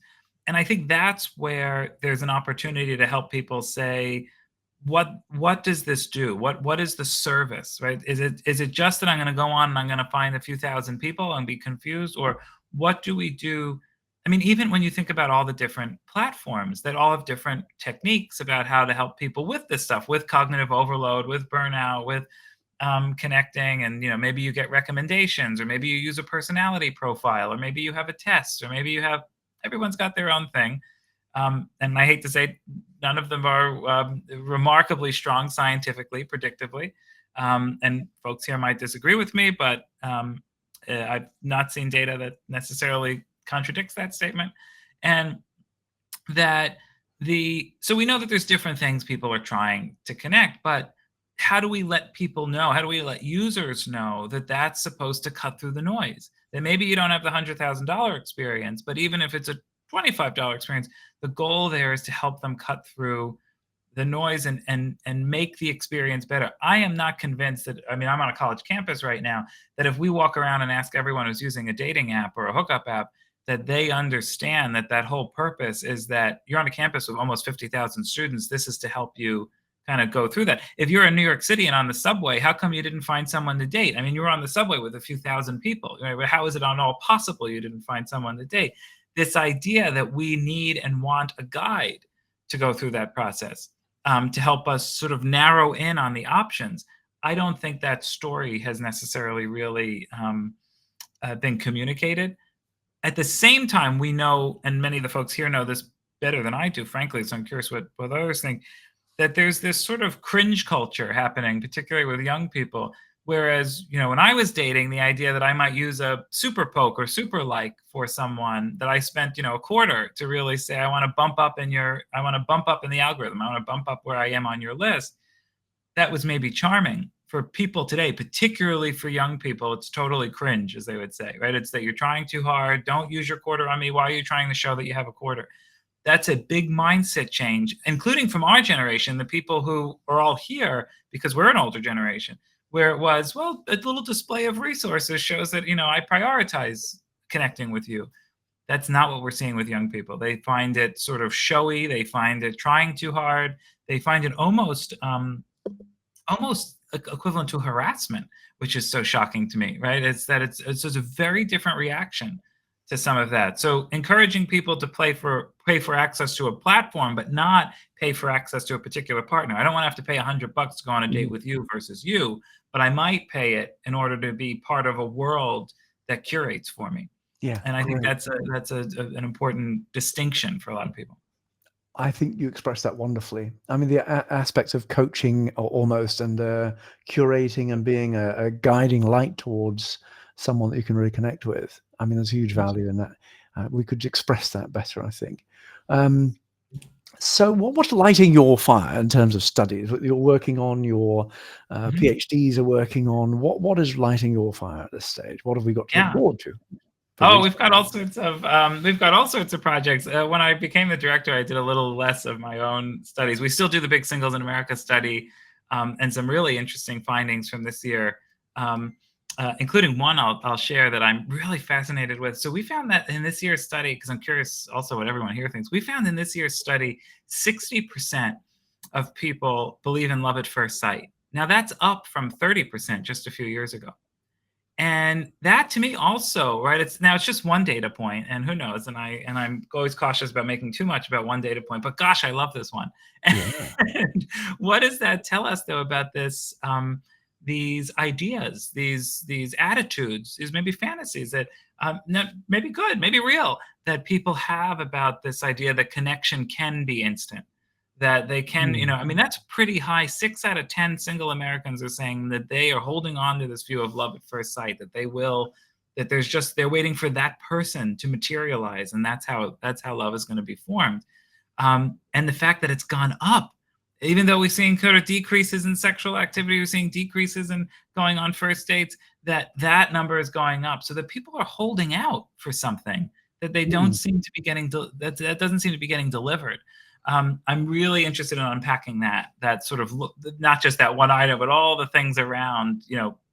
And I think that's where there's an opportunity to help people say, what does this do? What is the service, right? Is it just that I'm going to go on and I'm going to find a few thousand people and be confused, or what do we do? I mean, even when you think about all the different platforms that all have different techniques about how to help people with this stuff, with cognitive overload, with burnout, with connecting, and maybe you get recommendations, or maybe you use a personality profile, or maybe you have a test, or maybe you have, everyone's got their own thing. And I hate to say, none of them are remarkably strong scientifically, predictively. And folks here might disagree with me, but I've not seen data that necessarily contradicts that statement. And so we know that there's different things people are trying to connect, but how do we let people know? How do we let users know that that's supposed to cut through the noise? That maybe you don't have the $100,000 experience, but even if it's a $25 experience, the goal there is to help them cut through the noise and make the experience better. I am not convinced that, I mean, I'm on a college campus right now, that if we walk around and ask everyone who's using a dating app or a hookup app, that they understand that whole purpose is that you're on a campus with almost 50,000 students. This is to help you kind of go through that. If you're in New York City and on the subway, how come you didn't find someone to date? I mean, you were on the subway with a few thousand people. Right? How is it on all possible you didn't find someone to date? This idea that we need and want a guide to go through that process, to help us sort of narrow in on the options. I don't think that story has necessarily really been communicated. At the same time, we know, and many of the folks here know this better than I do, frankly, so I'm curious what others think, that there's this sort of cringe culture happening, particularly with young people. Whereas, when I was dating, the idea that I might use a super poke or super like for someone, that I spent, a quarter to really say, I want to bump up in the algorithm. I want to bump up where I am on your list. That was maybe charming. For people today, particularly for young people, it's totally cringe, as they would say, right? It's that you're trying too hard. Don't use your quarter on me. Why are you trying to show that you have a quarter? That's a big mindset change, including from our generation, the people who are all here because we're an older generation, where it was, well, a little display of resources shows that, I prioritize connecting with you. That's not what we're seeing with young people. They find it sort of showy. They find it trying too hard. They find it almost equivalent to harassment, which is so shocking to me, right? It's just a very different reaction to some of that. So encouraging people to pay for access to a platform, but not pay for access to a particular partner. I don't want to have to pay $100 to go on a date with you versus you, but I might pay it in order to be part of a world that curates for me. Yeah, and I think great. that's an important distinction for a lot of people. I think you expressed that wonderfully. I mean, the aspects of coaching almost, and curating and being a guiding light towards someone that you can really connect with. I mean, there's huge value in that. We could express that better, I think. So what's lighting your fire in terms of studies? What you're working on, your PhDs are working on. What is lighting your fire at this stage? What have we got to look Yeah. forward to? Oh, we've got all sorts of projects. When I became the director, I did a little less of my own studies. We still do the Big Singles in America study, and some really interesting findings from this year. including one I'll share that I'm really fascinated with. So we found that in this year's study, because I'm curious also what everyone here thinks, we found in this year's study 60% of people believe in love at first sight. Now that's up from 30% just a few years ago. And that to me also, right? It's just one data point, and who knows? And I'm always cautious about making too much about one data point. But gosh, I love this one. Yeah. And what does that tell us though about this? These ideas, these attitudes, these maybe fantasies that maybe good, maybe real, that people have about this idea that connection can be instant, that they can, Mm. I mean, that's pretty high. 6 out of 10 single Americans are saying that they are holding on to this view of love at first sight, that they're waiting for that person to materialize, and that's how love is going to be formed. And the fact that it's gone up, even though we're seeing kind of decreases in sexual activity, we're seeing decreases in going on first dates, that number is going up. So that people are holding out for something that they don't Mm. seem to be getting, that doesn't seem to be getting delivered. I'm really interested in unpacking that sort of look, not just that one item, but all the things around.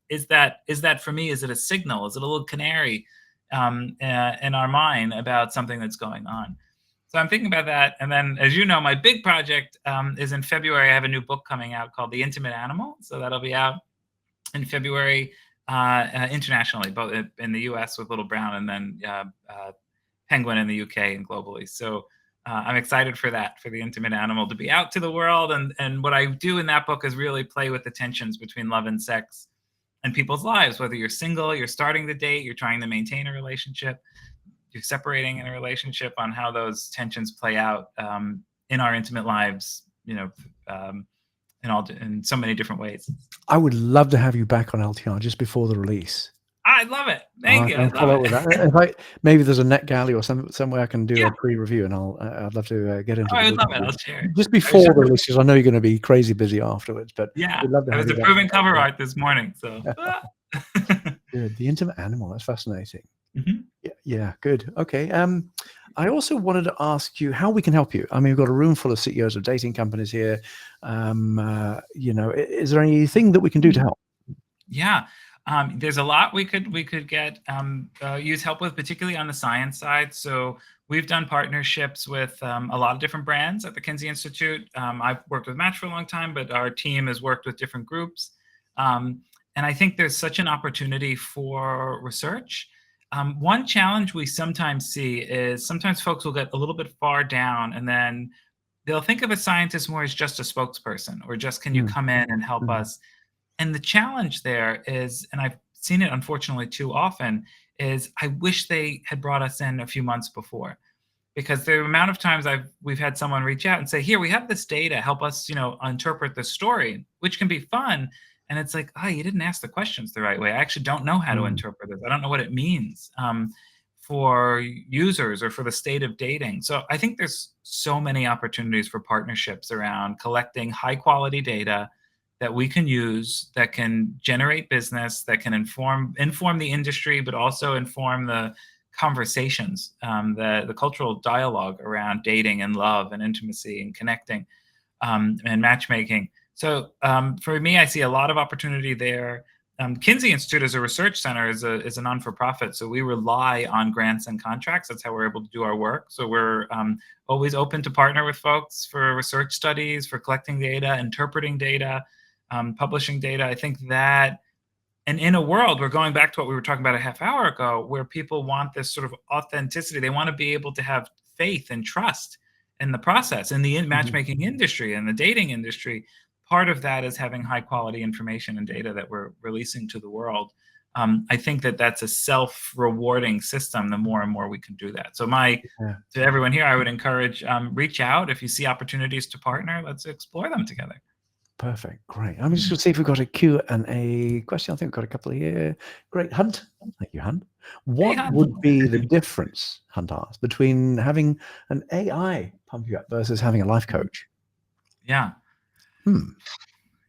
Is that for me? Is it a signal? Is it a little canary in our mind about something that's going on? So I'm thinking about that. And then, as you know, my big project is in February. I have a new book coming out called The Intimate Animal. So that'll be out in February internationally, both in the US with Little Brown, and then Penguin in the UK and globally. So I'm excited for that, for The Intimate Animal to be out to the world. And what I do in that book is really play with the tensions between love and sex and people's lives, whether you're single, you're starting to date, you're trying to maintain a relationship, you're separating in a relationship, on how those tensions play out in our intimate lives, in so many different ways. I would love to have you back on LTR just before the release. I love it. Thank you. I And love follow up with that. it. In fact, maybe there's a NetGalley or some way I can do Yeah. a pre-review, and I'd love to get into I the would love it. details I'll share it. just before the release, because I know you're going to be crazy busy afterwards. But Yeah, we'd love to I have was you back. approving cover art this morning. So Good. The Intimate Animal. That's fascinating. Mhm. Yeah, good. Okay. I also wanted to ask you how we can help you. I mean, we've got a room full of CEOs of dating companies here. Is there anything that we can do to help? Yeah. There's a lot we could get use help with, particularly on the science side. So we've done partnerships with a lot of different brands at the Kinsey Institute. I've worked with Match for a long time, but our team has worked with different groups. And I think there's such an opportunity for research. One challenge we sometimes see is sometimes folks will get a little bit far down, and then they'll think of a scientist more as just a spokesperson, or just, can you Mm, come in and help mm, us? And the challenge there is, and I've seen it unfortunately too often, is I wish they had brought us in a few months before, because the amount of times we've had someone reach out and say, "Here, we have this data, help us, interpret the story," which can be fun. And it's like, "Oh, you didn't ask the questions the right way. I actually don't know how to mm. interpret this. I don't know what it means for users or for the state of dating." So I think there's so many opportunities for partnerships around collecting high quality data that we can use, that can generate business, that can inform the industry, but also inform the conversations, the cultural dialogue around dating and love and intimacy and connecting and matchmaking. So for me, I see a lot of opportunity there. Kinsey Institute as a research center is a non-for-profit, so we rely on grants and contracts. That's how we're able to do our work. So we're always open to partner with folks for research studies, for collecting data, interpreting data, publishing data. I think that, and in a world, we're going back to what we were talking about a half hour ago, where people want this sort of authenticity. They want to be able to have faith and trust in the process, in the Mhm. matchmaking industry and the dating industry. Part of that is having high quality information and data that we're releasing to the world. I think that that's a self-rewarding system. The more and more we can do that. So Yeah. to everyone here, I would encourage, reach out if you see opportunities to partner. Let's explore them together. Perfect. Great. I'm just going to see if we've got a Q&A question. I think we've got a couple here. Great. Hunt. Thank you, Hunt. Hey, What hon. would be the difference, Hunt asked, between having an AI pump you up versus having a life coach? Yeah. Hmm.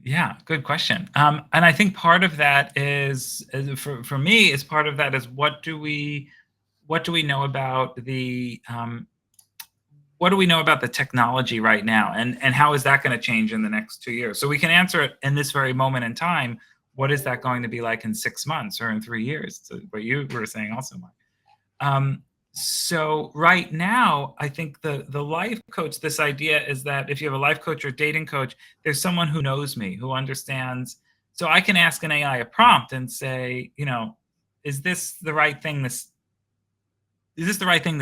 Yeah, good question. And I think part of that is for me, is part of that is what do we know about what do we know about the technology right now, and how is that going to change in the next 2 years? So we can answer it in this very moment in time. what is that going to be like in 6 months or in 3 years? So what you were saying also, Mark. Um, so right now, I think the life coach, this idea is that if you have a life coach or dating coach, there's someone who knows me, who understands. So I can ask an AI a prompt and say, is this the right thing to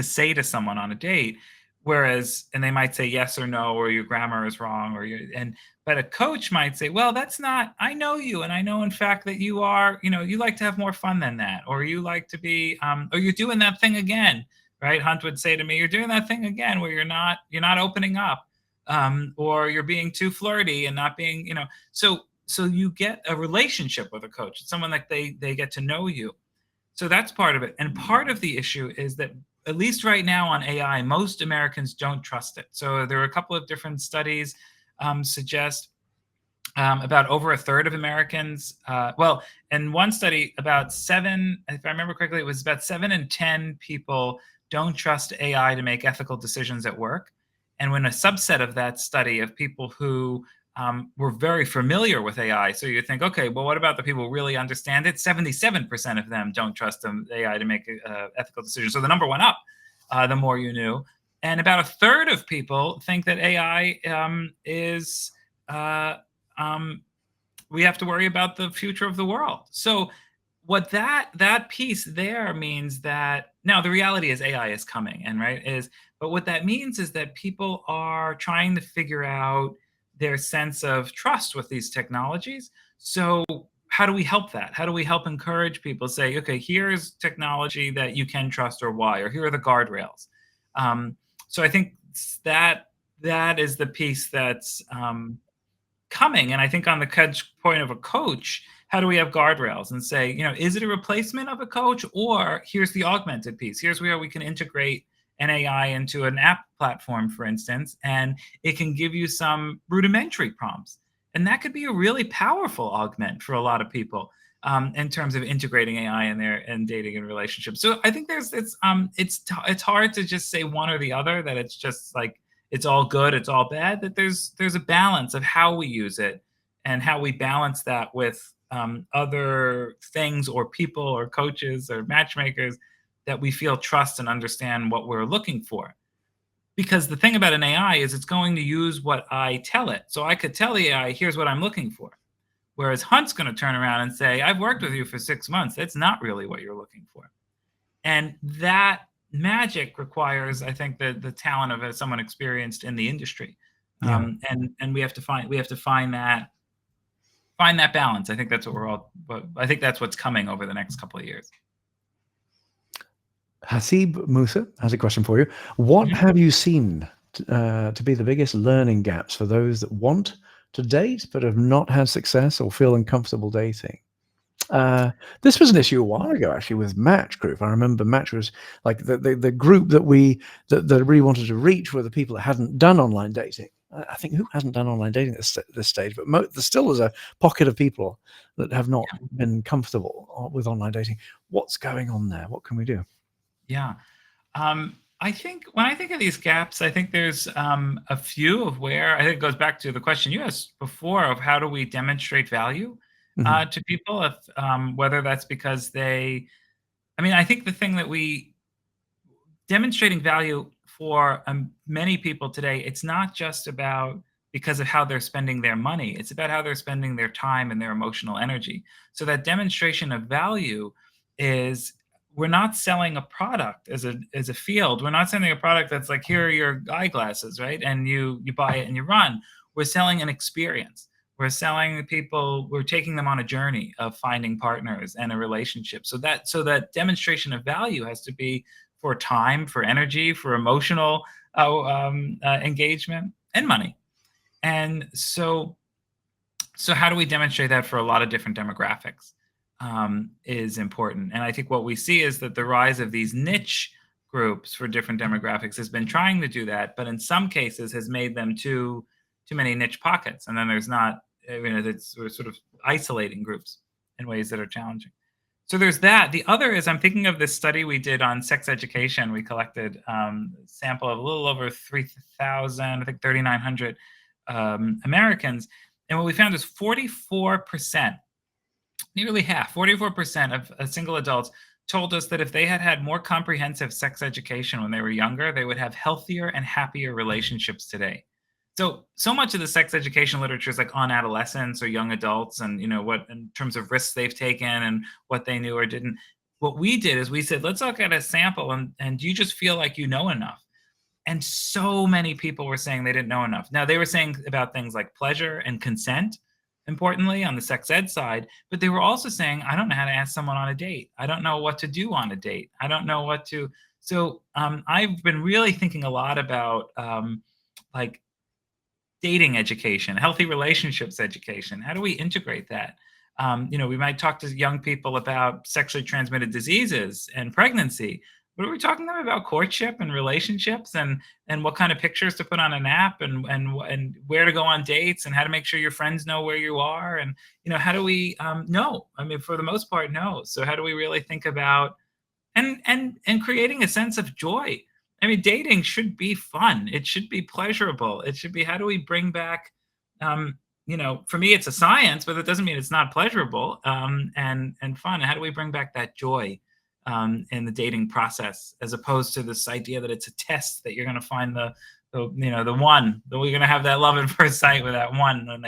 say to someone on a date? Whereas, and they might say yes or no, or your grammar is wrong, but a coach might say, well, that's not, I know you. And I know in fact that you are, you like to have more fun than that, or you like to be, or you're doing that thing again, right? Hunt would say to me, you're doing that thing again, where you're not opening up, or you're being too flirty and not being, so you get a relationship with a coach. It's someone that they get to know you. So that's part of it. And part of the issue is that, at least right now on AI, most Americans don't trust it. So there are a couple of different studies suggest about over a third of Americans. Well, in one study, about seven, if I remember correctly, it was about 7 in 10 people don't trust AI to make ethical decisions at work. And when a subset of that study of people who were very familiar with AI, so you think, okay, well, what about the people who really understand it? 77% of them don't trust AI to make ethical decisions. So the number went up the more you knew. And about a third of people think that AI is we have to worry about the future of the world. So what that piece there means, that now the reality is AI is coming, and but what that means is that people are trying to figure out their sense of trust with these technologies. So how do we help that? How do we help encourage people, say, okay, here's technology that you can trust, or why, or here are the guardrails. So I think that is the piece that's coming. And I think on the point of a coach, how do we have guardrails and say, is it a replacement of a coach, or here's the augmented piece? Here's where we can integrate an AI into an app platform, for instance, and it can give you some rudimentary prompts. And that could be a really powerful augment for a lot of people in terms of integrating AI in dating and relationships. So I think it's hard to just say one or the other, that it's just like it's all good, it's all bad. That there's a balance of how we use it, and how we balance that with other things or people or coaches or matchmakers that we feel trust and understand what we're looking for. Because the thing about an AI is it's going to use what I tell it. So I could tell the AI, here's what I'm looking for. Whereas Hunt's going to turn around and say, I've worked with you for 6 months. That's not really what you're looking for. And that magic requires, I think, the talent of someone experienced in the industry. Yeah. And we have to find that balance. I think that's I think that's what's coming over the next couple of years. Hasib Musa has a question for you. What have you seen to be the biggest learning gaps for those that want to date but have not had success or feel uncomfortable dating? This was an issue a while ago, actually, with Match Group. I remember Match was like the group that that really wanted to reach were the people that hadn't done online dating. I think, who hasn't done online dating at this stage? But there still is a pocket of people that have not been comfortable with online dating. What's going on there? What can we do? Yeah. I think when I think of these gaps, I think there's a few of where I think it goes back to the question you asked before of how do we demonstrate value to people, if whether that's because I think the thing that we demonstrating value for many people today, it's not just about because of how they're spending their money. It's about how they're spending their time and their emotional energy. So that demonstration of value is, we're not selling a product as a field. We're not selling a product that's like, here are your eyeglasses, right? And you buy it and you run. We're selling an experience. We're selling people, we're taking them on a journey of finding partners and a relationship. So that demonstration of value has to be for time, for energy, for emotional engagement, and money. And so how do we demonstrate that for a lot of different demographics is important. And I think what we see is that the rise of these niche groups for different demographics has been trying to do that, but in some cases has made them too many niche pockets. And then there's not, we're sort of isolating groups in ways that are challenging. So there's that. The other is, I'm thinking of this study we did on sex education. We collected a sample of a little over 3,000, I think 3,900 Americans. And what we found is 44% nearly half, 44% of single adults told us that if they had had more comprehensive sex education when they were younger, they would have healthier and happier relationships today. So much of the sex education literature is like on adolescents or young adults, and what in terms of risks they've taken and what they knew or didn't. What we did is we said, let's look at a sample, and you just feel like you know enough. And so many people were saying they didn't know enough. Now, they were saying about things like pleasure and consent, importantly, on the sex ed side, but they were also saying, I don't know how to ask someone on a date. I don't know what to do on a date. I don't know what to. So I've been really thinking a lot about like dating education, healthy relationships education. How do we integrate that? We might talk to young people about sexually transmitted diseases and pregnancy. But are we talking to them about courtship and relationships, and what kind of pictures to put on an app, and where to go on dates, and how to make sure your friends know where you are, and how do we know? I mean, for the most part, no. So how do we really think about and creating a sense of joy? I mean, dating should be fun. It should be pleasurable. It should be, how do we bring back, for me, it's a science, but it doesn't mean it's not pleasurable and fun. How do we bring back that joy in the dating process, as opposed to this idea that it's a test that you're going to find the one, that we're going to have that love at first sight with that one when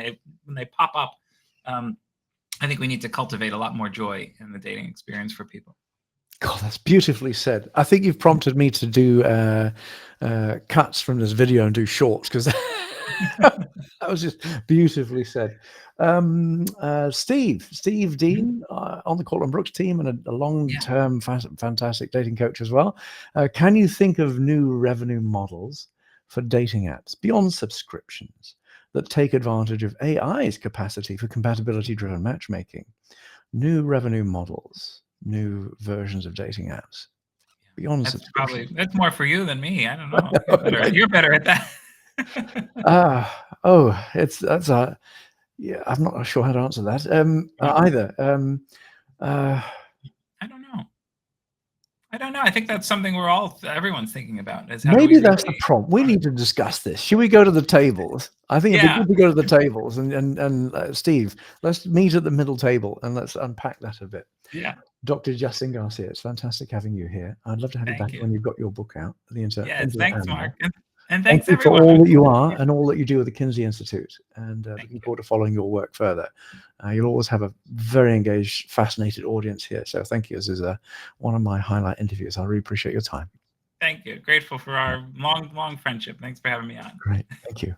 they pop up. I think we need to cultivate a lot more joy in the dating experience for people. God, that's beautifully said. I think you've prompted me to do cuts from this video and do shorts, because that was just beautifully said. Steve Dean on the Cortland Brooks team, and a long-term fantastic dating coach as well. Can you think of new revenue models for dating apps beyond subscriptions that take advantage of AI's capacity for compatibility-driven matchmaking? New revenue models, new versions of dating apps beyond subscriptions. That's more for you than me. I don't know. You're better at that. Yeah, I'm not sure how to answer that either. I don't know. I think that's something everyone's thinking about. Is maybe that's the prompt. We need to discuss this. Should we go to the tables? I think it'd be good to go to the tables. And Steve, let's meet at the middle table and let's unpack that a bit. Yeah. Dr. Justin Garcia, it's fantastic having you here. I'd love to have you back when you've got your book out. Thanks, Mark. And thank you for all that you are and all that you do with the Kinsey Institute. And looking forward to following your work further. You'll always have a very engaged, fascinated audience here. So thank you. This is one of my highlight interviews. I really appreciate your time. Thank you. Grateful for our long friendship. Thanks for having me on. Great. Thank you.